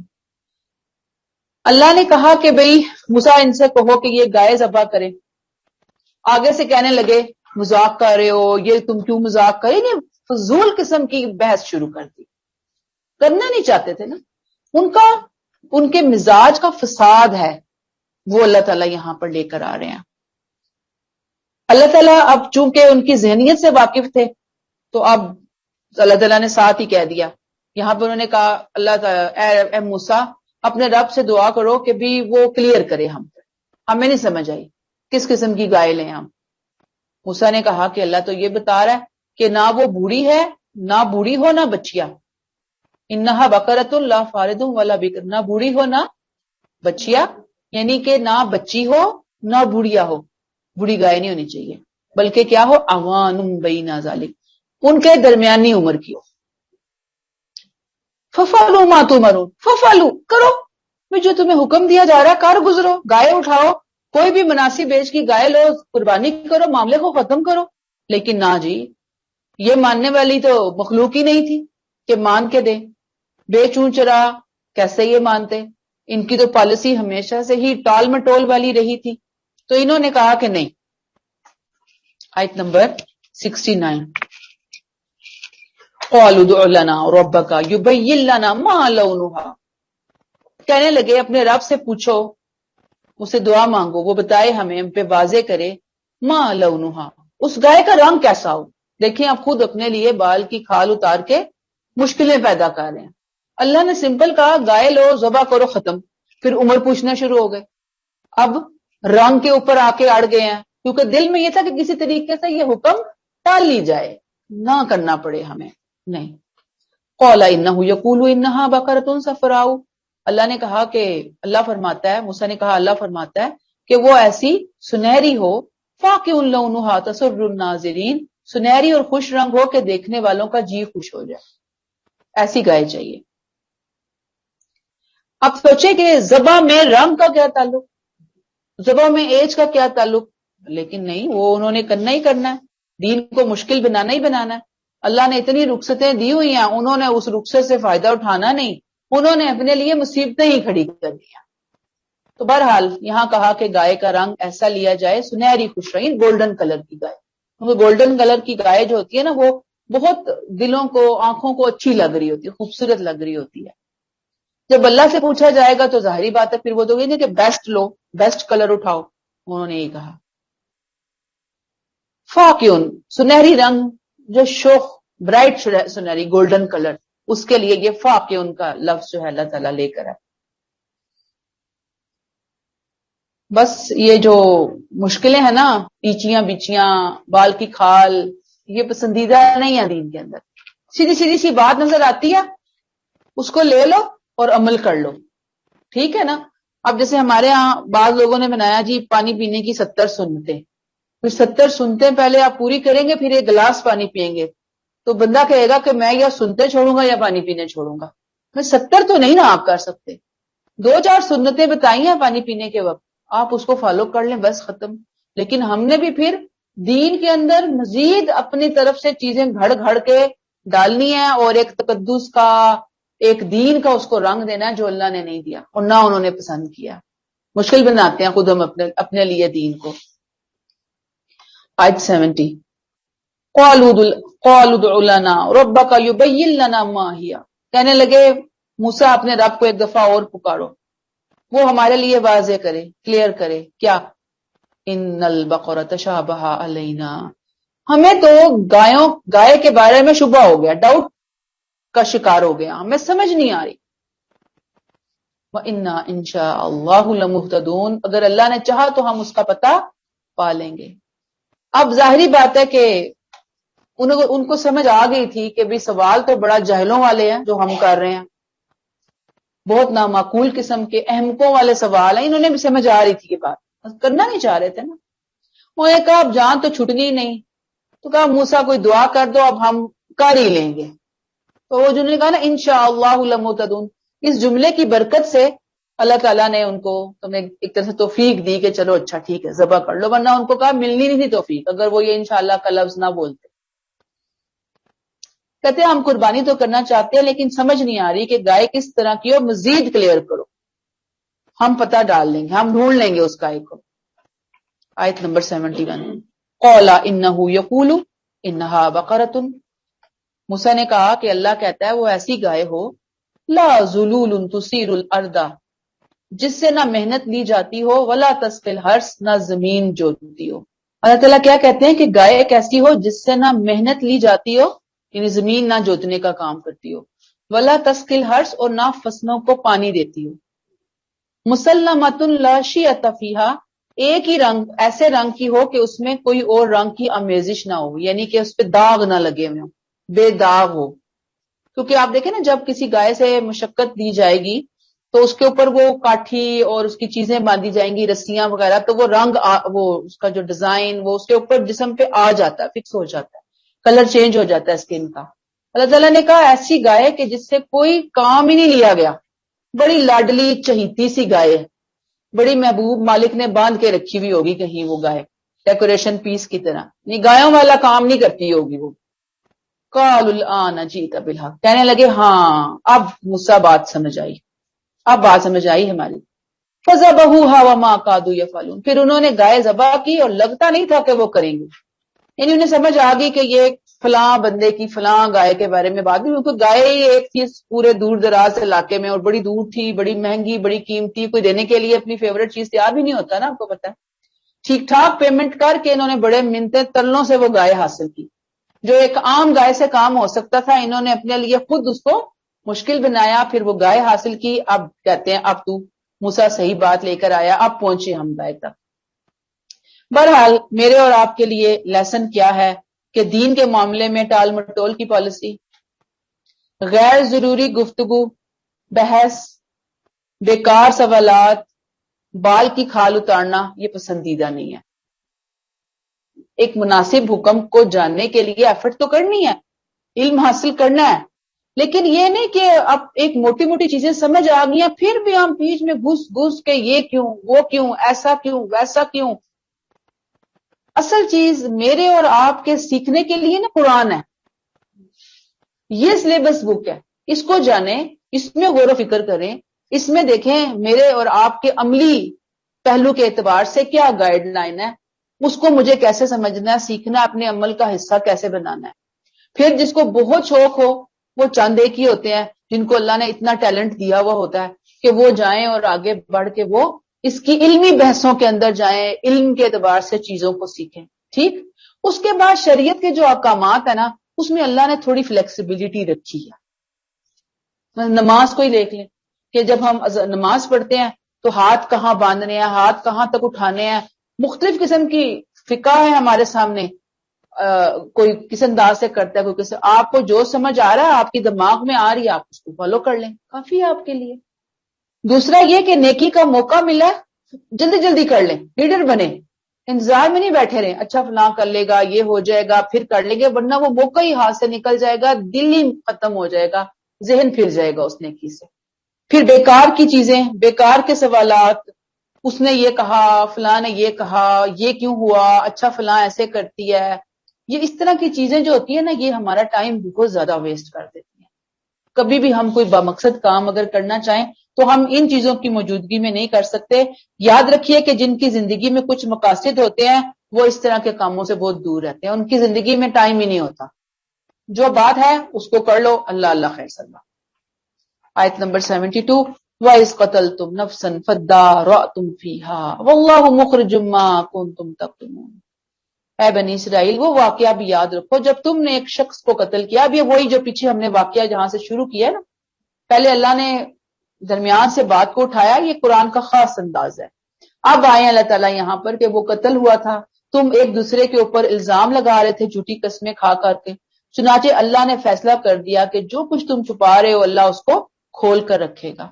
اللہ نے کہا کہ بھئی موسیٰ ان سے کہو کہ یہ گائے ذبح کریں. آگے سے کہنے لگے مذاق کر رہے ہو، یہ تم کیوں مذاق کرے؟ نہیں، فضول قسم کی بحث شروع کر دی. کرنا نہیں چاہتے تھے نا، ان کے مزاج کا فساد ہے وہ اللہ تعالیٰ یہاں پر لے کر آ رہے ہیں. اللہ تعالیٰ اب چونکہ ان کی ذہنیت سے واقف تھے تو اب اللہ تعالیٰ نے ساتھ ہی کہہ دیا. یہاں پر انہوں نے کہا اللہ تعالیٰ اے موسیٰ اپنے رب سے دعا کرو کہ بھی وہ کلیئر کرے، ہمیں نہیں سمجھ آئی کس قسم کی گائے لیں ہم؟ موسیٰ نے کہا کہ اللہ تو یہ بتا رہا ہے کہ نہ وہ بوڑھی ہے، نہ بوڑھی ہو نہ بچیا، انہا بقرۃ لا فارض ولا بکر، نہ بوڑھی ہو نہ بچیا، یعنی کہ نہ بچی ہو نہ بوڑھیا ہو، بوڑھی گائے نہیں ہونی چاہیے، بلکہ کیا ہو، اوان بین ذالک، ان کے درمیانی عمر کی ہو۔ ففعلوا ما تؤمرون، ففعلوا، کرو میں جو تمہیں حکم دیا جا رہا ہے، کر گزرو، گائے اٹھاؤ، کوئی بھی مناسب ایج کی گائے لو، قربانی کرو، معاملے کو ختم کرو۔ لیکن نہ جی، یہ ماننے والی تو مخلوق ہی نہیں تھی کہ مان کے دیں، بے چون چرا کیسے یہ مانتے؟ ان کی تو پالیسی ہمیشہ سے ہی ٹال مٹول والی رہی تھی، تو انہوں نے کہا کہ نہیں۔ آیت نمبر 69، قالوا ادع لنا ربک یبین لنا ما لونها، کہنے لگے اپنے رب سے پوچھو، اسے دعا مانگو، وہ بتائے ہمیں، ہم پہ واضح کرے، ما لونها، اس گائے کا رنگ کیسا ہو۔ دیکھیں آپ خود اپنے لیے بال کی کھال اتار کے مشکلیں پیدا کر رہے ہیں۔ اللہ نے سمپل کہا گائے لو، ذبح کرو، ختم، پھر عمر پوچھنا شروع ہو گئے، اب رنگ کے اوپر آ کے اڑ گئے ہیں، کیونکہ دل میں یہ تھا کہ کسی طریقے سے یہ حکم ٹال لی جائے، نہ کرنا پڑے ہمیں، نہیں۔ قال انه یقول انها بقرۃ صفراء، اللہ نے کہا کہ اللہ فرماتا ہے، موسیٰ نے کہا اللہ فرماتا ہے کہ وہ ایسی سنہری ہو، فاقع لونها تسر الناظرین، سنہری اور خوش رنگ ہو کہ دیکھنے والوں کا جی خوش ہو جائے، ایسی گائے چاہیے۔ اب سوچیں کہ ذبح میں رنگ کا کیا تعلق، ذبح میں ایج کا کیا تعلق؟ لیکن نہیں، وہ انہوں نے کرنا ہی کرنا ہے، دین کو مشکل بنانا ہی بنانا ہے۔ اللہ نے اتنی رخصتیں دی ہوئی ہیں، انہوں نے اس رخصت سے فائدہ اٹھانا نہیں، انہوں نے اپنے لیے مصیبتیں ہی کھڑی کر دی ہیں۔ تو بہرحال یہاں کہا کہ گائے کا رنگ ایسا لیا جائے، سنہری خوش رنگین، گولڈن کلر کی گائے، کیونکہ گولڈن کلر کی گائے جو ہوتی ہے نا، وہ بہت دلوں کو، آنکھوں کو اچھی لگ رہی ہوتی ہے، خوبصورت لگ رہی ہوتی ہے۔ جب اللہ سے پوچھا جائے گا تو ظاہری بات ہے پھر وہ تو یہ نہیں کہ بیسٹ لو، بیسٹ کلر اٹھاؤ، انہوں نے یہ کہا۔ فاقیون، سنہری رنگ، جو شوخ برائٹ سنہری گولڈن کلر، اس کے لیے یہ فاقیون کا لفظ جو ہے اللہ تعالیٰ لے کر ہے۔ بس یہ جو مشکلیں ہیں نا، پیچیاں بچیاں، بال کی کھال، یہ پسندیدہ نہیں ہے دین کے اندر۔ سیدھی سیدھی سی بات نظر آتی ہے، اس کو لے لو اور عمل کر لو، ٹھیک ہے نا۔ اب جیسے ہمارے ہاں بعض لوگوں نے بنایا جی پانی پینے کی 70 سنتیں، پھر 70 سنتیں پہلے آپ پوری کریں گے، پھر ایک گلاس پانی پیئیں گے، تو بندہ کہے گا کہ میں یا سنتے چھوڑوں گا یا پانی پینے چھوڑوں گا۔ میں 70 تو نہیں نا آپ کر سکتے، 2-4 سنتیں بتائی ہیں پانی پینے کے وقت، آپ اس کو فالو کر لیں، بس ختم۔ لیکن ہم نے بھی پھر دین کے اندر مزید اپنی طرف سے چیزیں گھڑ گھڑ کے ڈالنی ہیں، اور ایک تقدس کا، ایک دین کا اس کو رنگ دینا ہے جو اللہ نے نہیں دیا اور نہ انہوں نے پسند کیا۔ مشکل بناتے ہیں خود ہم اپنے لیے دین کو۔ آیت 70، قالوا ادع لنا ربک یبین لنا ما ہی، کہنے لگے موسیٰ اپنے رب کو ایک دفعہ اور پکارو، وہ ہمارے لیے واضح کرے، کلیئر کرے، کیا؟ ان البقرۃ تشابہ علینا، ہمیں تو گائے کے بارے میں شبہ ہو گیا، ڈاؤٹ کا شکار ہو گیا، ہمیں سمجھ نہیں آ رہی۔ وَإِنَّا إِن شَاءَ اللَّهُ لَمُهْتَدُونَ، اگر اللہ نے چاہا تو ہم اس کا پتہ پا لیں گے۔ اب ظاہری بات ہے کہ ان کو سمجھ آ گئی تھی کہ بھی سوال تو بڑا جہلوں والے ہیں جو ہم کر رہے ہیں، بہت نامعقول قسم کے احمقوں والے سوال ہیں، انہوں نے بھی سمجھ آ رہی تھی یہ بات، کرنا نہیں چاہ رہے تھے نا۔ انہوں نے کہا اب جان تو چھٹنی نہیں، تو کہا موسیٰ کوئی دعا کر دو، اب ہم کر ہی لیں گے۔ تو وہ جنہوں نے کہا نا انشاءاللہ لمہتدون، اس جملے کی برکت سے اللہ تعالیٰ نے ان کو تمہیں ایک طرح سے توفیق دی کہ چلو اچھا ٹھیک ہے ذبح کر لو، ورنہ ان کو کہا ملنی نہیں تھی توفیق اگر وہ یہ انشاءاللہ کا لفظ نہ بولتے۔ کہتے ہیں ہم قربانی تو کرنا چاہتے ہیں لیکن سمجھ نہیں آ رہی کہ گائے کس طرح کی ہو، مزید کلیئر کرو، ہم پتہ ڈال لیں گے، ہم ڈھونڈ لیں گے اس گائے کو۔ آیت نمبر 71، قال انه یقول انها بقرۃ، موسیٰ نے کہا کہ اللہ کہتا ہے وہ ایسی گائے ہو، لا ذلول تثیر الارض، جس سے نہ محنت لی جاتی ہو، ولا تسقی الحرث، نہ زمین جوتتی ہو۔ اللہ تعالیٰ کیا کہتے ہیں کہ گائے ایک ایسی ہو جس سے نہ محنت لی جاتی ہو، یعنی زمین نہ جوتنے کا کام کرتی ہو، ولا تسقی الحرث، اور نہ فصلوں کو پانی دیتی ہو، مسلمۃ لا شیۃ فیہا، ایک ہی رنگ، ایسے رنگ کی ہو کہ اس میں کوئی اور رنگ کی آمیزش نہ ہو، یعنی کہ اس پہ داغ نہ لگے ہوئے ہوں، بے داغ ہو. کیونکہ آپ دیکھیں نا جب کسی گائے سے مشقت دی جائے گی تو اس کے اوپر وہ کاٹھی اور اس کی چیزیں باندھی جائیں گی، رسیاں وغیرہ، تو وہ رنگ وہ اس کا جو ڈیزائن وہ اس کے اوپر جسم پہ آ جاتا ہے، فکس ہو جاتا ہے، کلر چینج ہو جاتا ہے اسکن کا. اللہ تعالیٰ نے کہا ایسی گائے کہ جس سے کوئی کام ہی نہیں لیا گیا، بڑی لاڈلی چہیتی سی گائے، بڑی محبوب، مالک نے باندھ کے رکھی ہوئی ہوگی کہیں وہ گائے ڈیکوریشن پیس کی طرح، نہیں گایوں والا کام نہیں کرتی ہوگی وہ. قالوا الآن جئت بالحق، کہنے لگے ہاں اب موسیٰ بات سمجھ آئی، اب بات سمجھ آئی ہماری. فذبحوها وما كادوا يفعلون، پھر انہوں نے گائے ذبح کی اور لگتا نہیں تھا کہ وہ کریں گے، یعنی انہیں سمجھ آ گئی کہ یہ فلاں بندے کی فلاں گائے کے بارے میں بات، کیونکہ گائے ہی ایک تھی پورے دور دراز علاقے میں، اور بڑی دور تھی، بڑی مہنگی، بڑی قیمتی، کوئی دینے کے لیے اپنی فیورٹ چیز تیار بھی نہیں ہوتا نا، آپ کو پتا ہے. ٹھیک ٹھاک پیمنٹ کر کے انہوں نے بڑے منتیں تلنوں سے وہ گائے حاصل کی، جو ایک عام گائے سے کام ہو سکتا تھا انہوں نے اپنے لیے خود اس کو مشکل بنایا، پھر وہ گائے حاصل کی. اب کہتے ہیں اب تو موسیٰ صحیح بات لے کر آیا، اب پہنچے ہم گائے تک. بہرحال میرے اور آپ کے لیے لیسن کیا ہے کہ دین کے معاملے میں ٹال مٹول کی پالیسی، غیر ضروری گفتگو، بحث، بیکار سوالات، بال کی کھال اتارنا یہ پسندیدہ نہیں ہے. ایک مناسب حکم کو جاننے کے لیے ایفرٹ تو کرنی ہے، علم حاصل کرنا ہے، لیکن یہ نہیں کہ اب ایک موٹی موٹی چیزیں سمجھ آ گئی ہیں پھر بھی ہم بیچ میں گھس گھس کے یہ کیوں، وہ کیوں، ایسا کیوں، ویسا کیوں. اصل چیز میرے اور آپ کے سیکھنے کے لیے نا قرآن ہے، یہ سلیبس بک ہے، اس کو جانیں، اس میں غور و فکر کریں، اس میں دیکھیں میرے اور آپ کے عملی پہلو کے اعتبار سے کیا گائیڈ لائن ہے، اس کو مجھے کیسے سمجھنا ہے، سیکھنا، اپنے عمل کا حصہ کیسے بنانا ہے. پھر جس کو بہت شوق ہو، وہ چند ایک ہی ہوتے ہیں جن کو اللہ نے اتنا ٹیلنٹ دیا ہوا ہوتا ہے کہ وہ جائیں اور آگے بڑھ کے وہ اس کی علمی بحثوں کے اندر جائیں، علم کے اعتبار سے چیزوں کو سیکھیں. ٹھیک، اس کے بعد شریعت کے جو احکامات ہیں نا اس میں اللہ نے تھوڑی فلیکسیبلٹی رکھی ہے. نماز کو ہی دیکھ لیں کہ جب ہم نماز پڑھتے ہیں تو ہاتھ کہاں باندھنے ہیں، ہاتھ کہاں تک اٹھانے ہیں، مختلف قسم کی فقہ ہے ہمارے سامنے، کوئی کس انداز سے کرتا ہے، کوئی کس، آپ کو جو سمجھ آ رہا ہے، آپ کی دماغ میں آ رہی ہے، آپ اس کو فالو کر لیں، کافی ہے آپ کے لیے. دوسرا یہ کہ نیکی کا موقع ملا جلدی جلدی کر لیں، لیڈر بنے، انتظار میں نہیں بیٹھے رہیں اچھا فلاں کر لے گا، یہ ہو جائے گا پھر کر لیں گے، ورنہ وہ موقع ہی ہاتھ سے نکل جائے گا، دل ہی ختم ہو جائے گا، ذہن پھر جائے گا اس نیکی سے. پھر بیکار کی چیزیں، بیکار کے سوالات، اس نے یہ کہا، فلاں نے یہ کہا، یہ کیوں ہوا، اچھا فلاں ایسے کرتی ہے، یہ اس طرح کی چیزیں جو ہوتی ہیں نا یہ ہمارا ٹائم بہت زیادہ ویسٹ کر دیتی ہیں. کبھی بھی ہم کوئی بامقصد کام اگر کرنا چاہیں تو ہم ان چیزوں کی موجودگی میں نہیں کر سکتے. یاد رکھیے کہ جن کی زندگی میں کچھ مقاصد ہوتے ہیں وہ اس طرح کے کاموں سے بہت دور رہتے ہیں، ان کی زندگی میں ٹائم ہی نہیں ہوتا. جو بات ہے اس کو کر لو، اللہ اللہ خیر سلام. آیت نمبر 72، وَإِذْ قَتَلْتُمْ نَفْسًا فَادَّارَأْتُمْ فِيهَا وَاللَّهُ مُخْرِجٌ مَا كُنْتُمْ تَكْتُمُونَ. اے بنی اسرائیل وہ واقعہ بھی یاد رکھو جب تم نے ایک شخص کو قتل کیا. اب یہ وہی جو پیچھے ہم نے واقعہ جہاں سے شروع کیا نا، پہلے اللہ نے درمیان سے بات کو اٹھایا، یہ قرآن کا خاص انداز ہے. اب آئے اللہ تعالیٰ یہاں پر کہ وہ قتل ہوا تھا، تم ایک دوسرے کے اوپر الزام لگا رہے تھے جھوٹی قسمیں کھا کر کے، چنانچہ اللہ نے فیصلہ کر دیا کہ جو کچھ تم چھپا رہے ہو اللہ اس کو کھول کر رکھے گا.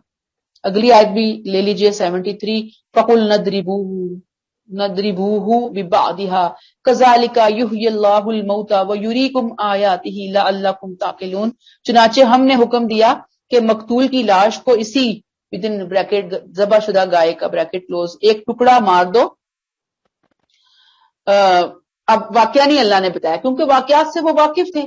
اگلی آیت بھی لے لیجئے 73، فَقُلْ نَضْرِبُوهُ بِبَعْضِهَا كَذَلِكَ يُحْيِي اللَّهُ الْمَوْتَى وَيُرِيكُمْ آيَاتِهِ لَعَلَّكُمْ تَعْقِلُونَ. چنانچہ ہم نے حکم دیا کہ مقتول کی لاش کو اسی ودن بریکٹ ذبح شدہ گائے کا بریکٹ کلوز ایک ٹکڑا مار دو. اب واقعہ نہیں اللہ نے بتایا کیونکہ واقعات سے وہ واقف تھے،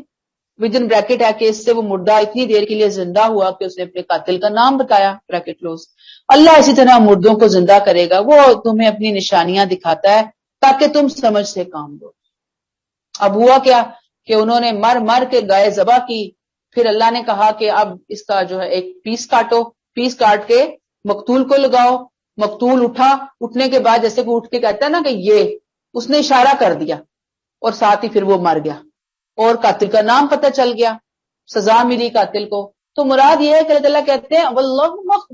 ودن بریکٹ ہے کہ اس سے وہ مردہ اتنی دیر کے لیے زندہ ہوا کہ اس نے اپنے قاتل کا نام بتایا بریکٹ کلوز. اللہ اسی طرح مردوں کو زندہ کرے گا، وہ تمہیں اپنی نشانیاں دکھاتا ہے تاکہ تم سمجھ سے کام دو. اب ہوا کیا کہ انہوں نے مر مر کے گائے ذبح کی، پھر اللہ نے کہا کہ اب اس کا جو ہے ایک پیس کاٹو، پیس کاٹ کے مقتول کو لگاؤ. مقتول اٹھا، اٹھنے کے بعد جیسے کہ اٹھ کے کہتا ہے نا کہ یہ، اس نے اشارہ کر دیا اور ساتھ ہی پھر وہ مر گیا اور قاتل کا نام پتہ چل گیا، سزا ملی قاتل کو. تو مراد یہ ہے کہ اللہ تعالیٰ کہتے ہیں واللہ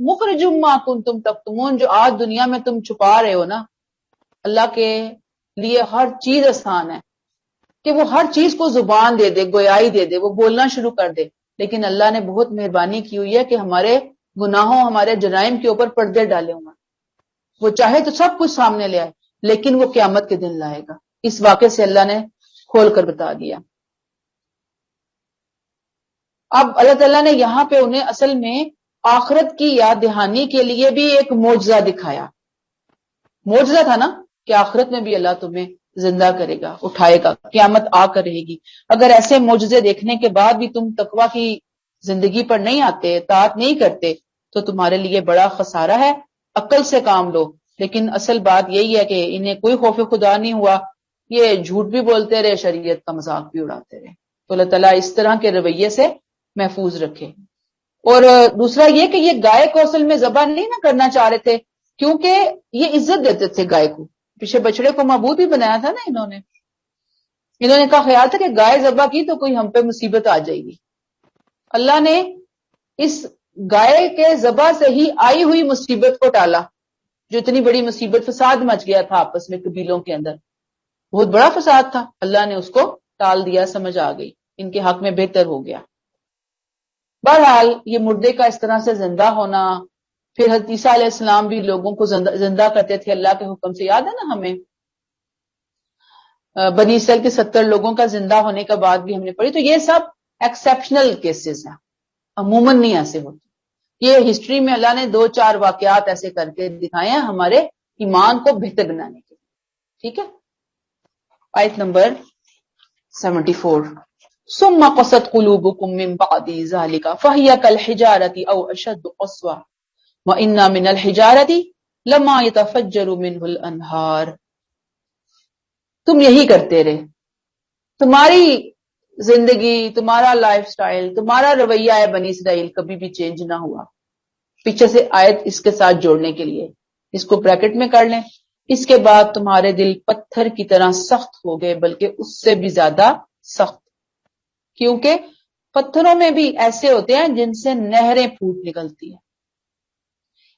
مخرج ما کنتم تکتمون، جو آج دنیا میں تم چھپا رہے ہو نا اللہ کے لیے ہر چیز آسان ہے کہ وہ ہر چیز کو زبان دے دے، گویائی دے دے، وہ بولنا شروع کر دے، لیکن اللہ نے بہت مہربانی کی ہوئی ہے کہ ہمارے گناہوں، ہمارے جرائم کے اوپر پردے ڈالے ہوئے ہیں۔ وہ چاہے تو سب کچھ سامنے لے آئے، لیکن وہ قیامت کے دن لائے گا۔ اس واقعے سے اللہ نے کھول کر بتا دیا۔ اب اللہ تعالیٰ نے یہاں پہ انہیں اصل میں آخرت کی یاد دہانی کے لیے بھی ایک معجزہ دکھایا۔ معجزہ تھا نا کہ آخرت میں بھی اللہ تمہیں زندہ کرے گا، اٹھائے گا، قیامت آ کر رہے گی۔ اگر ایسے معجزے دیکھنے کے بعد بھی تم تقویٰ کی زندگی پر نہیں آتے، اطاعت نہیں کرتے، تو تمہارے لیے بڑا خسارہ ہے۔ عقل سے کام لو۔ لیکن اصل بات یہی ہے کہ انہیں کوئی خوف خدا نہیں ہوا، یہ جھوٹ بھی بولتے رہے، شریعت کا مذاق بھی اڑاتے رہے۔ تو اللہ تعالیٰ اس طرح کے رویے سے محفوظ رکھے۔ اور دوسرا یہ کہ یہ گائے کو اصل میں ذبح نہیں نہ کرنا چاہ رہے تھے، کیونکہ یہ عزت دیتے تھے گائے کو۔ پیچھے بچڑے کو معبود بھی بنایا تھا نا انہوں نے کہا خیال تھا کہ گائے ذبح کی تو کوئی ہم پہ مصیبت آ جائے گی۔ اللہ نے اس گائے کے ذبح سے ہی آئی ہوئی مصیبت کو ٹالا، جو اتنی بڑی مصیبت، فساد مچ گیا تھا آپس میں قبیلوں کے اندر، بہت بڑا فساد تھا، اللہ نے اس کو ٹال دیا، سمجھ آ گئی، ان کے حق میں بہتر ہو گیا۔ بہرحال یہ مردے کا اس طرح سے زندہ ہونا، پھر حضرت عیسیٰ علیہ السلام بھی لوگوں کو زندہ کرتے تھے اللہ کے حکم سے، یاد ہے نا ہمیں بنی اسرائیل کے 70 لوگوں کا زندہ ہونے کا بعد بھی ہم نے پڑھی۔ تو یہ سب ایکسیپشنل کیسز ہیں، عموماً نہیں ایسے ہوتے۔ یہ ہسٹری میں اللہ نے 2-4 واقعات ایسے کر کے دکھائے ہیں ہمارے ایمان کو بہتر بنانے کے لیے۔ ٹھیک ہے، آیت نمبر 74، ثم قست قلوبكم من بعد ذلك فهي كالحجارة او اشد قسوة وان من الحجارة لما يتفجر منه الانهار۔ تم یہی کرتے رہے، تمہاری زندگی، تمہارا لائف سٹائل، تمہارا رویہ ہے بنی اسرائیل کبھی بھی چینج نہ ہوا۔ پیچھے سے آیت اس کے ساتھ جوڑنے کے لیے اس کو بریکٹ میں کر لیں، اس کے بعد تمہارے دل پتھر کی طرح سخت ہو گئے، بلکہ اس سے بھی زیادہ سخت، کیونکہ پتھروں میں بھی ایسے ہوتے ہیں جن سے نہریں پھوٹ نکلتی ہیں،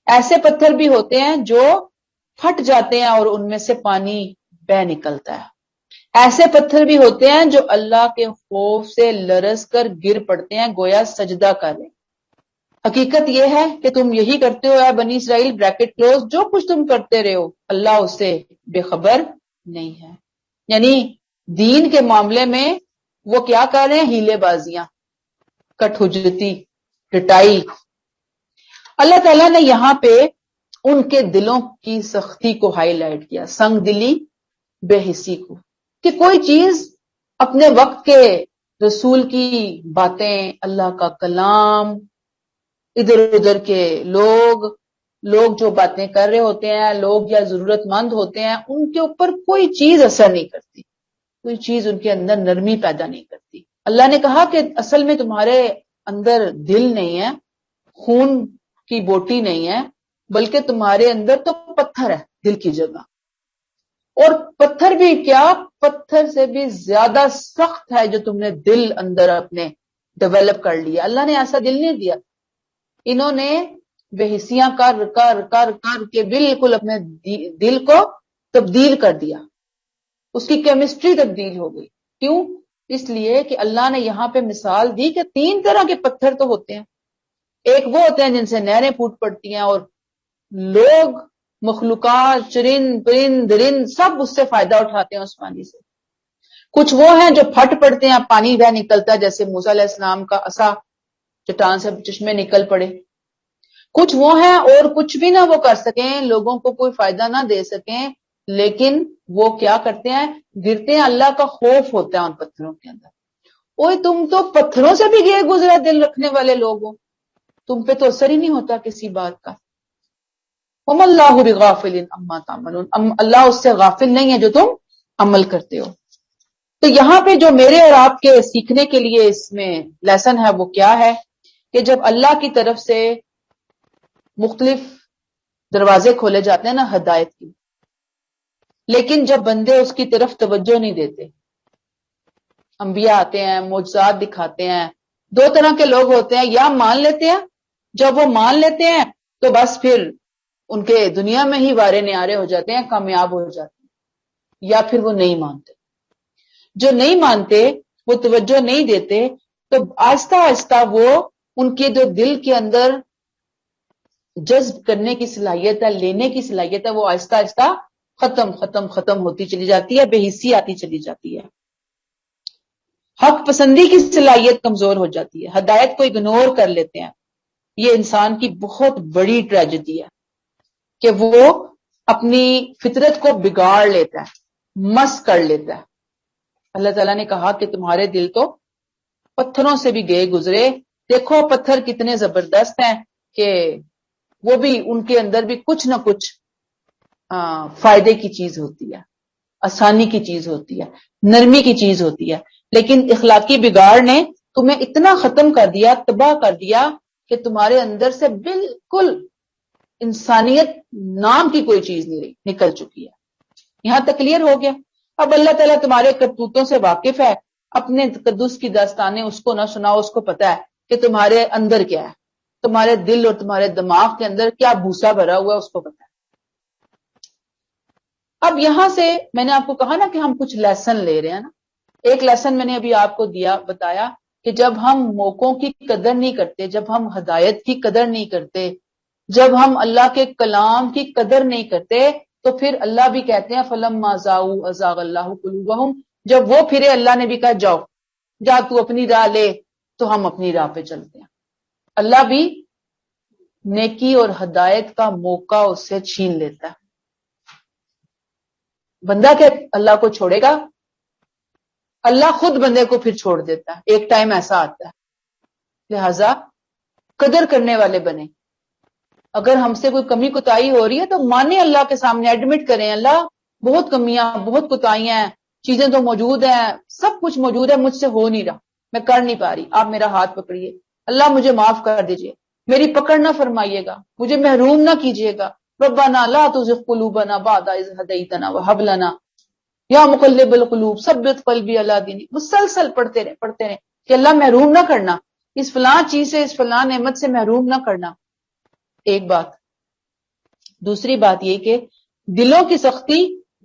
ایسے پتھر بھی ہوتے ہیں جو پھٹ جاتے ہیں اور ان میں سے پانی بہہ نکلتا ہے، ایسے پتھر بھی ہوتے ہیں جو اللہ کے خوف سے لرز کر گر پڑتے ہیں، گویا سجدہ کریں۔ حقیقت یہ ہے کہ تم یہی کرتے ہو اے بنی اسرائیل، بریکٹ کلوز، جو کچھ تم کرتے رہے ہو اللہ اس سے بے خبر نہیں ہے۔ یعنی دین کے معاملے میں وہ کیا کر رہے ہیں؟ ہیلے بازیاں، کٹ حجتی، رٹائی۔ اللہ تعالیٰ نے یہاں پہ ان کے دلوں کی سختی کو ہائی لائٹ کیا، سنگ دلی، بے حسی کو، کہ کوئی چیز اپنے وقت کے رسول کی باتیں، اللہ کا کلام، ادھر ادھر کے لوگ جو باتیں کر رہے ہوتے ہیں، لوگ یا ضرورت مند ہوتے ہیں، ان کے اوپر کوئی چیز اثر نہیں کرتی، کوئی چیز ان کے اندر نرمی پیدا نہیں کرتی۔ اللہ نے کہا کہ اصل میں تمہارے اندر دل نہیں ہے، خون کی بوٹی نہیں ہے، بلکہ تمہارے اندر تو پتھر ہے دل کی جگہ، اور پتھر بھی کیا، پتھر سے بھی زیادہ سخت ہے جو تم نے دل اندر اپنے ڈیولپ کر لیا۔ اللہ نے ایسا دل نہیں دیا، انہوں نے بے حسیاں کر کے بالکل اپنے دل کو تبدیل کر دیا، اس کی کیمسٹری تبدیل ہو گئی۔ کیوں؟ اس لیے کہ اللہ نے یہاں پہ مثال دی کہ 3 طرح کے پتھر تو ہوتے ہیں، ایک وہ ہوتے ہیں جن سے نہریں پھوٹ پڑتی ہیں اور لوگ، مخلوقات، چرند پرند درند سب اس سے فائدہ اٹھاتے ہیں اس پانی سے۔ کچھ وہ ہیں جو پھٹ پڑتے ہیں، پانی بہ نکلتا ہے، جیسے موسیٰ علیہ السلام کا عصا چٹان سے چشمے نکل پڑے۔ کچھ وہ ہیں اور کچھ بھی نہ وہ کر سکیں، لوگوں کو کوئی فائدہ نہ دے سکیں، لیکن وہ کیا کرتے ہیں؟ گرتے ہیں، اللہ کا خوف ہوتا ہے ان پتھروں کے اندر۔ اوئے تم تو پتھروں سے بھی گئے گزرا دل رکھنے والے لوگ ہو، تم پہ تو اثر ہی نہیں ہوتا کسی بات کا۔ وَمَا اللَّهُ بِغَافِلٍ عَمَّا تَعْمَلُونَ، اللہ اس سے غافل نہیں ہے جو تم عمل کرتے ہو۔ تو یہاں پہ جو میرے اور آپ کے سیکھنے کے لیے اس میں لیسن ہے وہ کیا ہے کہ جب اللہ کی طرف سے مختلف دروازے کھولے جاتے ہیں نا ہدایت کی، لیکن جب بندے اس کی طرف توجہ نہیں دیتے، انبیاء آتے ہیں، معجزات دکھاتے ہیں، 2 طرح کے لوگ ہوتے ہیں، یا مان لیتے ہیں، جب وہ مان لیتے ہیں تو بس پھر ان کے دنیا میں ہی وارے نیارے ہو جاتے ہیں، کامیاب ہو جاتے ہیں، یا پھر وہ نہیں مانتے. جو نہیں مانتے، وہ توجہ نہیں دیتے، تو آہستہ آہستہ وہ ان کے جو دل کے اندر جذب کرنے کی صلاحیت ہے، لینے کی صلاحیت ہے، وہ آہستہ آہستہ ختم ہوتی چلی جاتی ہے، بے حسی آتی چلی جاتی ہے. حق پسندی کی صلاحیت کمزور ہو جاتی ہے، ہدایت کو اگنور کر لیتے ہیں. یہ انسان کی بہت بڑی ٹریجڈی ہے کہ وہ اپنی فطرت کو بگاڑ لیتا ہے، مس کر لیتا ہے. اللہ تعالیٰ نے کہا کہ تمہارے دل تو پتھروں سے بھی گئے گزرے، دیکھو پتھر کتنے زبردست ہیں کہ وہ بھی ان کے اندر بھی کچھ نہ کچھ فائدے کی چیز ہوتی ہے، آسانی کی چیز ہوتی ہے، نرمی کی چیز ہوتی ہے. لیکن اخلاقی بگاڑ نے تمہیں اتنا ختم کر دیا، تباہ کر دیا کہ تمہارے اندر سے بالکل انسانیت نام کی کوئی چیز نہیں رہی، نکل چکی ہے. یہاں تک کلیئر ہو گیا. اب اللہ تعالیٰ تمہارے کرتوتوں سے واقف ہے، اپنے تقدس کی داستانیں اس کو نہ سناؤ، اس کو پتا ہے کہ تمہارے اندر کیا ہے، تمہارے دل اور تمہارے دماغ کے اندر کیا بھوسا بھرا ہوا ہے، اس کو پتا ہے. اب یہاں سے میں نے آپ کو کہا نا کہ ہم کچھ لیسن لے رہے ہیں نا. ایک لیسن میں نے ابھی آپ کو بتایا کہ جب ہم موقعوں کی قدر نہیں کرتے، جب ہم ہدایت کی قدر نہیں کرتے، جب ہم اللہ کے کلام کی قدر نہیں کرتے، تو پھر اللہ بھی کہتے ہیں فَلَمَّا زَاغُوا أَزَاغَ اللَّهُ قُلُوبَهُمْ. جب وہ پھرے، اللہ نے بھی کہا جاؤ، جا تو اپنی راہ لے، تو ہم اپنی راہ پہ چلتے ہیں. اللہ بھی نیکی اور ہدایت کا موقع اس سے چھین لیتا ہے. بندہ کہ اللہ کو چھوڑے گا، اللہ خود بندے کو پھر چھوڑ دیتا ہے. ایک ٹائم ایسا آتا ہے. لہذا قدر کرنے والے بنے. اگر ہم سے کوئی کمی کوتاہی ہو رہی ہے تو مانے، اللہ کے سامنے ایڈمٹ کریں، اللہ بہت کمیاں، بہت کوتاہیاں ہیں، چیزیں تو موجود ہیں، سب کچھ موجود ہے، مجھ سے ہو نہیں رہا، میں کر نہیں پا رہی، آپ میرا ہاتھ پکڑیے، اللہ مجھے معاف کر دیجئے، میری پکڑ نہ فرمائیے گا، مجھے محروم نہ کیجیے گا. ربنا لا تزغ قلوبنا بعد اذ ہدیتنا وہب لنا یا مقلب القلوب ثبت قلبی علی دینک. مسلسل پڑھتے رہے کہ اللہ محروم نہ کرنا، اس فلاں چیز سے، اس فلاں نعمت سے محروم نہ کرنا. ایک بات. دوسری بات یہ کہ دلوں کی سختی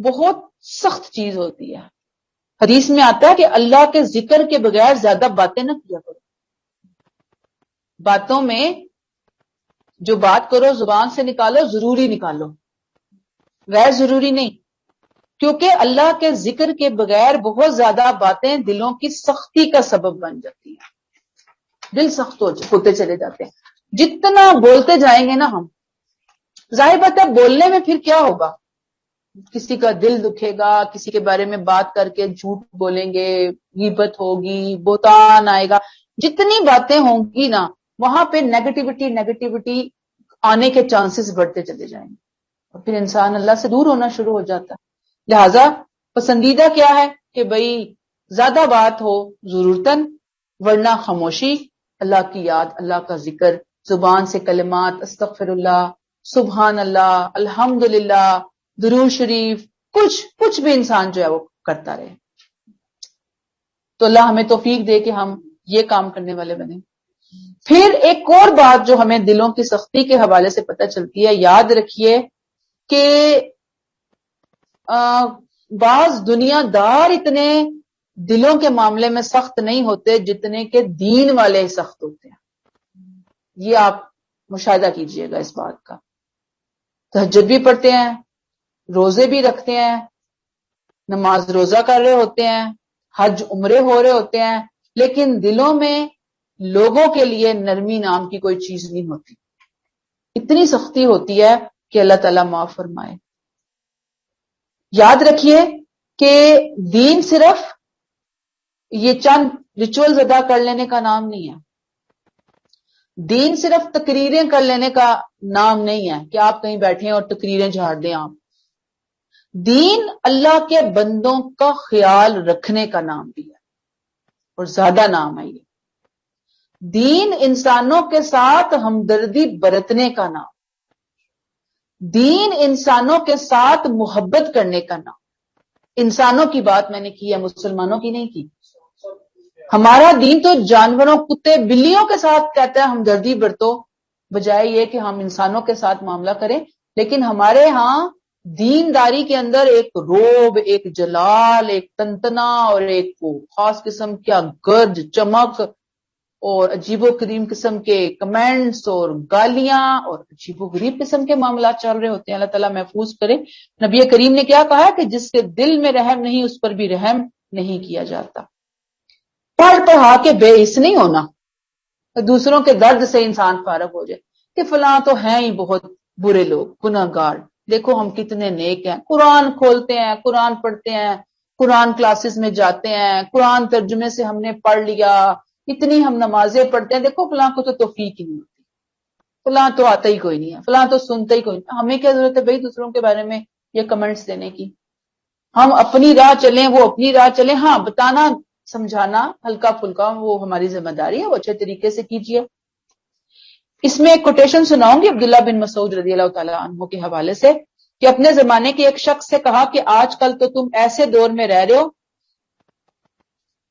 بہت سخت چیز ہوتی ہے. حدیث میں آتا ہے کہ اللہ کے ذکر کے بغیر زیادہ باتیں نہ کیا کرو. باتوں میں جو بات کرو زبان سے نکالو، ضروری نکالو، غیر ضروری نہیں. کیونکہ اللہ کے ذکر کے بغیر بہت زیادہ باتیں دلوں کی سختی کا سبب بن جاتی ہیں. دل سخت ہوتے چلے جاتے ہیں. جتنا بولتے جائیں گے نا ہم، ظاہر بات ہے بولنے میں پھر کیا ہوگا، کسی کا دل دکھے گا، کسی کے بارے میں بات کر کے جھوٹ بولیں گے، غیبت ہوگی، بہتان آئے گا. جتنی باتیں ہوں گی نا، وہاں پہ نیگیٹیوٹی آنے کے چانسز بڑھتے چلے جائیں گے، اور پھر انسان اللہ سے دور ہونا شروع ہو جاتا ہے. لہذا پسندیدہ کیا ہے کہ بھئی زیادہ بات ہو ضرورتاً، ورنہ خاموشی، اللہ کی یاد، اللہ کا ذکر، زبان سے کلمات استغفر اللہ، سبحان اللہ، الحمدللہ، درود شریف، کچھ بھی انسان جو ہے وہ کرتا رہے. تو اللہ ہمیں توفیق دے کہ ہم یہ کام کرنے والے بنیں. پھر ایک اور بات جو ہمیں دلوں کی سختی کے حوالے سے پتہ چلتی ہے، یاد رکھیے کہ بعض دنیا دار اتنے دلوں کے معاملے میں سخت نہیں ہوتے جتنے کہ دین والے سخت ہوتے ہیں. یہ آپ مشاہدہ کیجئے گا اس بات کا. تہجد بھی پڑھتے ہیں، روزے بھی رکھتے ہیں، نماز روزہ کر رہے ہوتے ہیں، حج عمرے ہو رہے ہوتے ہیں، لیکن دلوں میں لوگوں کے لیے نرمی نام کی کوئی چیز نہیں ہوتی. اتنی سختی ہوتی ہے کہ اللہ تعالیٰ معاف فرمائے. یاد رکھیے کہ دین صرف یہ چند ریچولز ادا کر لینے کا نام نہیں ہے. دین صرف تقریریں کر لینے کا نام نہیں ہے کہ آپ کہیں بیٹھیں اور تقریریں جھاڑ دیں. آپ دین اللہ کے بندوں کا خیال رکھنے کا نام بھی ہے، اور زیادہ نام ہے یہ. دین انسانوں کے ساتھ ہمدردی برتنے کا نام، دین انسانوں کے ساتھ محبت کرنے کا نام. انسانوں کی بات میں نے کی ہے، مسلمانوں کی نہیں کی. ہمارا دین تو جانوروں، کتے بلیوں کے ساتھ کہتا ہے ہمدردی برتو، بجائے یہ کہ ہم انسانوں کے ساتھ معاملہ کریں لیکن ہمارے ہاں دینداری کے اندر ایک روب، ایک جلال، ایک تنتنا اور ایک وہ خاص قسم کا گرج چمک اور عجیب و غریب قسم کے کمنٹس اور گالیاں اور عجیب و غریب قسم کے معاملات چل رہے ہوتے ہیں. اللہ تعالیٰ محفوظ کرے. نبی کریم نے کیا کہا کہ جس کے دل میں رحم نہیں اس پر بھی رحم نہیں کیا جاتا. پڑھ پڑھا کے بے حس نہیں ہونا، دوسروں کے درد سے انسان فارغ ہو جائے کہ فلاں تو ہیں ہی بہت برے لوگ، گناہ گار، دیکھو ہم کتنے نیک ہیں، قرآن کھولتے ہیں، قرآن پڑھتے ہیں، قرآن کلاسز میں جاتے ہیں، قرآن ترجمے سے ہم نے پڑھ لیا، اتنی ہم نمازیں پڑھتے ہیں، دیکھو فلاں کو تو توفیق ہی نہیں ہوتی، فلاں تو آتا ہی کوئی نہیں ہے، فلاں تو سنتا ہی کوئی نہیں. ہمیں کیا ضرورت ہے بھائی دوسروں کے بارے میں یہ کمنٹس دینے کی؟ ہم اپنی راہ چلیں، وہ اپنی راہ چلیں. ہاں بتانا سمجھانا ہلکا پھلکا وہ ہماری ذمہ داری ہے، وہ اچھے طریقے سے کیجیے. اس میں ایک کوٹیشن سناؤں گی عبداللہ بن مسعود رضی اللہ تعالیٰ عنہ کے حوالے سے کہ اپنے زمانے کے ایک شخص سے کہا کہ آج کل تو تم ایسے دور میں رہ رہے ہو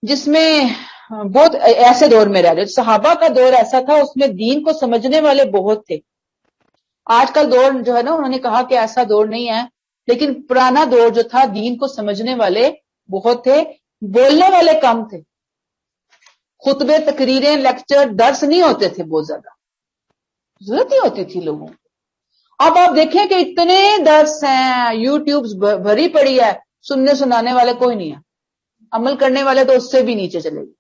جس میں بہت ایسے دور میں رہ رہے ہو. صحابہ کا دور ایسا تھا، اس میں دین کو سمجھنے والے بہت تھے. آج کل دور جو ہے نا، انہوں نے کہا کہ ایسا دور نہیں ہے، لیکن پرانا دور جو تھا دین کو سمجھنے والے بہت تھے، بولنے والے کم تھے. خطبے، تقریریں، لیکچر، درس نہیں ہوتے تھے، بہت زیادہ ضرورت ہی ہوتی تھی لوگوں کو. اب آپ دیکھیں کہ اتنے درس ہیں، یوٹیوب بھری پڑی ہے، سننے سنانے والے کوئی نہیں ہے، عمل کرنے والے تو اس سے بھی نیچے چلے گئے.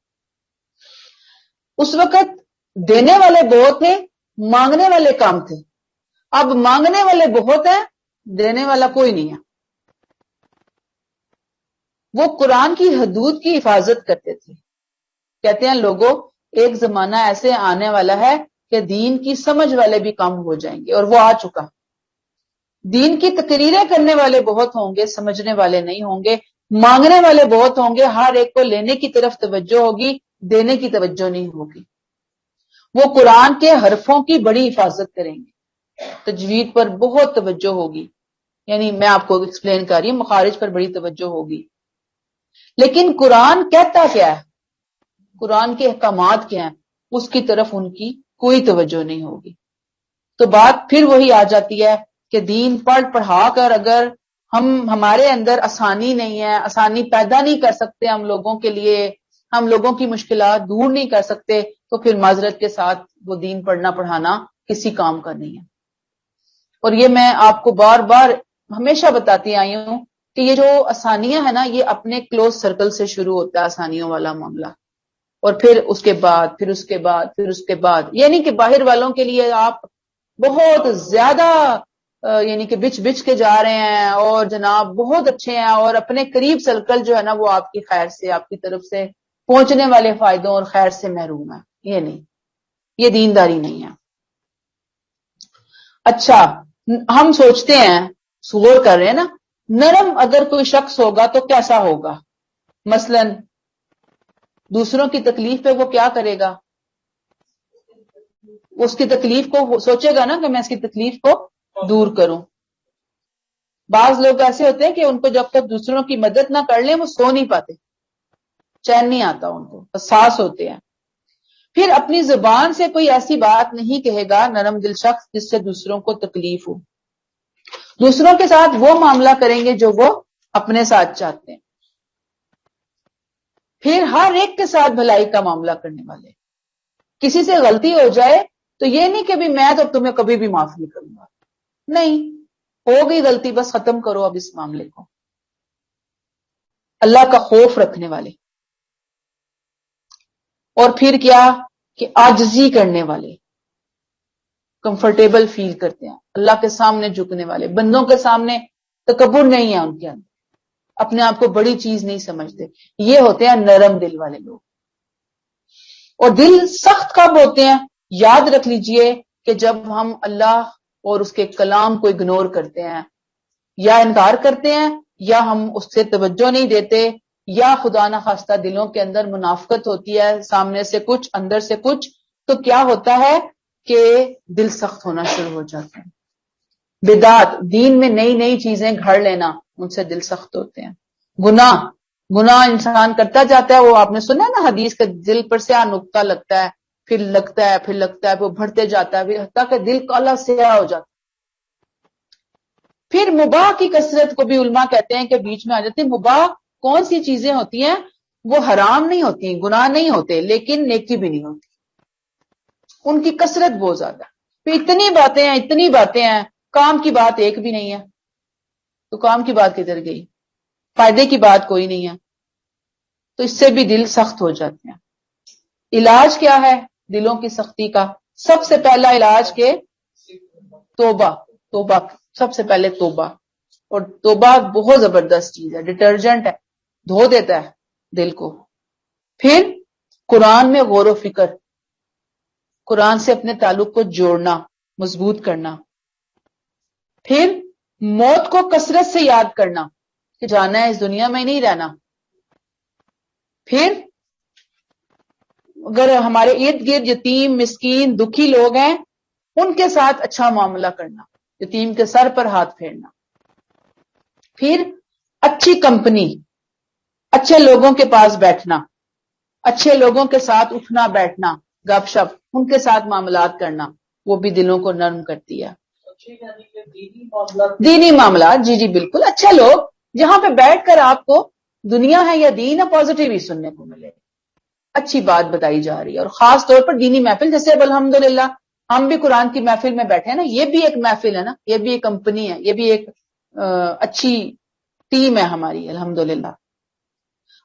اس وقت دینے والے بہت تھے، مانگنے والے کم تھے. اب مانگنے والے بہت ہیں، دینے والا کوئی نہیں ہے. وہ قرآن کی حدود کی حفاظت کرتے تھے. کہتے ہیں لوگوں ایک زمانہ ایسے آنے والا ہے کہ دین کی سمجھ والے بھی کم ہو جائیں گے، اور وہ آ چکا. دین کی تقریریں کرنے والے بہت ہوں گے، سمجھنے والے نہیں ہوں گے. مانگنے والے بہت ہوں گے، ہر ایک کو لینے کی طرف توجہ ہوگی، دینے کی توجہ نہیں ہوگی. وہ قرآن کے حرفوں کی بڑی حفاظت کریں گے، تجوید پر بہت توجہ ہوگی، یعنی میں آپ کو ایکسپلین کر رہی ہوں، مخارج پر بڑی توجہ ہوگی. لیکن قرآن کہتا کیا ہے، قرآن کے احکامات کیا ہیں، اس کی طرف ان کی کوئی توجہ نہیں ہوگی. تو بات پھر وہی آ جاتی ہے کہ دین پڑھ پڑھا کر اگر ہمارے اندر آسانی نہیں ہے، آسانی پیدا نہیں کر سکتے ہم لوگوں کے لیے، ہم لوگوں کی مشکلات دور نہیں کر سکتے، تو پھر معذرت کے ساتھ وہ دین پڑھنا پڑھانا کسی کام کا نہیں ہے. اور یہ میں آپ کو بار بار ہمیشہ بتاتی آئی ہوں کہ یہ جو آسانیاں ہیں نا، یہ اپنے کلوز سرکل سے شروع ہوتا ہے آسانیوں والا معاملہ، اور پھر اس کے بعد پھر اس کے بعد پھر اس کے بعد، یعنی کہ باہر والوں کے لیے آپ بہت زیادہ یعنی کہ بچ بچ کے جا رہے ہیں اور جناب بہت اچھے ہیں، اور اپنے قریب سرکل جو ہے نا وہ آپ کی خیر سے، آپ کی طرف سے پہنچنے والے فائدوں اور خیر سے محروم ہے. یہ نہیں، یہ دینداری نہیں ہے. اچھا ہم سوچتے ہیں، غور کر رہے ہیں نا، نرم اگر کوئی شخص ہوگا تو کیسا ہوگا؟ مثلا دوسروں کی تکلیف پہ وہ کیا کرے گا؟ اس کی تکلیف کو سوچے گا نا کہ میں اس کی تکلیف کو دور کروں. بعض لوگ ایسے ہوتے ہیں کہ ان کو جب تک دوسروں کی مدد نہ کر لیں وہ سو نہیں پاتے، چین نہیں آتا ان کو، حساس ہوتے ہیں. پھر اپنی زبان سے کوئی ایسی بات نہیں کہے گا نرم دل شخص جس سے دوسروں کو تکلیف ہو. دوسروں کے ساتھ وہ معاملہ کریں گے جو وہ اپنے ساتھ چاہتے ہیں. پھر ہر ایک کے ساتھ بھلائی کا معاملہ کرنے والے. کسی سے غلطی ہو جائے تو یہ نہیں کہ بھی میں تو تمہیں کبھی بھی معاف نہیں کروں گا، نہیں، ہو گئی غلطی بس ختم کرو اب اس معاملے کو. اللہ کا خوف رکھنے والے. اور پھر کیا کہ عاجزی کرنے والے، کمفرٹیبل فیل کرتے ہیں، اللہ کے سامنے جھکنے والے، بندوں کے سامنے تکبر نہیں ہے ان کے اندر، اپنے آپ کو بڑی چیز نہیں سمجھتے. یہ ہوتے ہیں نرم دل والے لوگ. اور دل سخت کب ہوتے ہیں؟ یاد رکھ لیجئے کہ جب ہم اللہ اور اس کے کلام کو اگنور کرتے ہیں، یا انکار کرتے ہیں، یا ہم اس سے توجہ نہیں دیتے، یا خدا نہ خواستہ دلوں کے اندر منافقت ہوتی ہے، سامنے سے کچھ اندر سے کچھ، تو کیا ہوتا ہے کہ دل سخت ہونا شروع ہو جاتے ہیں. بدعت، دین میں نئی نئی چیزیں گھڑ لینا، ان سے دل سخت ہوتے ہیں. گناہ انسان کرتا جاتا ہے، وہ آپ نے سنا نا حدیث کا، دل پر سیاہ نقطہ لگتا ہے، پھر لگتا ہے، پھر لگتا ہے، وہ بڑھتے جاتا ہے، حتیٰ کہ دل کالا سیاہ ہو جاتا ہے. پھر مباح کی کثرت کو بھی علماء کہتے ہیں کہ بیچ میں آ جاتے ہیں. مباح کون سی چیزیں ہوتی ہیں؟ وہ حرام نہیں ہوتی، گناہ نہیں ہوتے، لیکن نیکی بھی نہیں ہوتی، ان کی کثرت بہت زیادہ. پھر اتنی باتیں ہیں، کام کی بات ایک بھی نہیں ہے. تو کام کی بات کدھر گئی؟ فائدے کی بات کوئی نہیں ہے. تو اس سے بھی دل سخت ہو جاتے ہیں. علاج کیا ہے دلوں کی سختی کا؟ سب سے پہلا علاج کے توبہ، سب سے پہلے توبہ. اور توبہ بہت زبردست چیز ہے، ڈٹرجنٹ ہے، دھو دیتا ہے دل کو. پھر قرآن میں غور و فکر، قرآن سے اپنے تعلق کو جوڑنا، مضبوط کرنا. پھر موت کو کثرت سے یاد کرنا کہ جانا ہے، اس دنیا میں نہیں رہنا. پھر اگر ہمارے ارد گرد یتیم، مسکین، دکھی لوگ ہیں، ان کے ساتھ اچھا معاملہ کرنا، یتیم کے سر پر ہاتھ پھیرنا. پھر اچھی کمپنی، اچھے لوگوں کے پاس بیٹھنا، اچھے لوگوں کے ساتھ اٹھنا بیٹھنا، گپ شپ، ان کے ساتھ معاملات کرنا، وہ بھی دلوں کو نرم کرتی ہے. دینی معاملات، جی بالکل. اچھے لوگ جہاں پہ بیٹھ کر آپ کو دنیا ہے یا دین ہے پازیٹیو ہی سننے کو ملے، اچھی بات بتائی جا رہی ہے. اور خاص طور پر دینی محفل، جیسے اب الحمدللہ ہم بھی قرآن کی محفل میں بیٹھے ہیں نا، یہ بھی ایک محفل ہے نا، یہ بھی ایک کمپنی ہے، یہ بھی ایک اچھی ٹیم ہے ہماری الحمدللہ.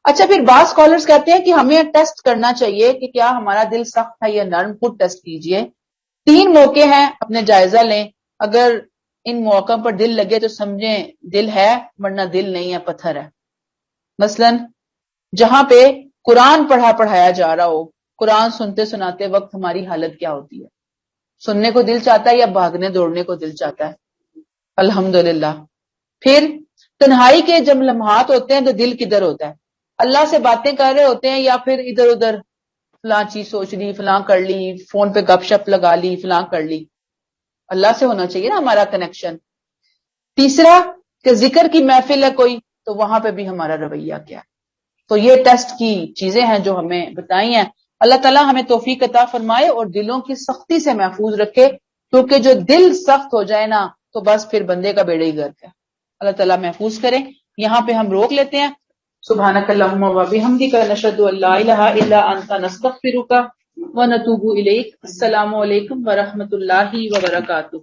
اچھا، پھر بعض اسکالرز کہتے ہیں کہ ہمیں ٹیسٹ کرنا چاہیے کہ کیا ہمارا دل سخت ہے یا نرم. خود ٹیسٹ کیجئے. 3 موقع ہیں، اپنے جائزہ لیں. اگر ان موقع پر دل لگے تو سمجھیں دل ہے، ورنہ دل نہیں ہے، پتھر ہے. مثلا جہاں پہ قرآن پڑھایا جا رہا ہو، قرآن سنتے سناتے وقت ہماری حالت کیا ہوتی ہے؟ سننے کو دل چاہتا ہے یا بھاگنے دوڑنے کو دل چاہتا ہے؟ الحمدللہ. پھر تنہائی کے جب لمحات ہوتے ہیں تو دل کدھر ہوتا ہے؟ اللہ سے باتیں کر رہے ہوتے ہیں یا پھر ادھر ادھر فلاں چیز سوچ لی، فلاں کر لی، فون پہ گپ شپ لگا لی، فلاں کر لی. اللہ سے ہونا چاہیے نا ہمارا کنیکشن. تیسرا کہ ذکر کی محفل ہے کوئی، تو وہاں پہ بھی ہمارا رویہ کیا ہے. تو یہ ٹیسٹ کی چیزیں ہیں جو ہمیں بتائی ہیں. اللہ تعالیٰ ہمیں توفیق عطا فرمائے اور دلوں کی سختی سے محفوظ رکھے، کیونکہ جو دل سخت ہو جائے نا تو بس پھر بندے کا بیڑا ہی غرق ہے. اللہ تعالیٰ محفوظ کرے. یہاں پہ ہم روک لیتے ہیں. سبحانک اللہم و بحمدک، نشہد ان لا الہ الا انت، نستغفرک و نتوب الیک. السلام علیکم ورحمۃ اللہ وبرکاتہ.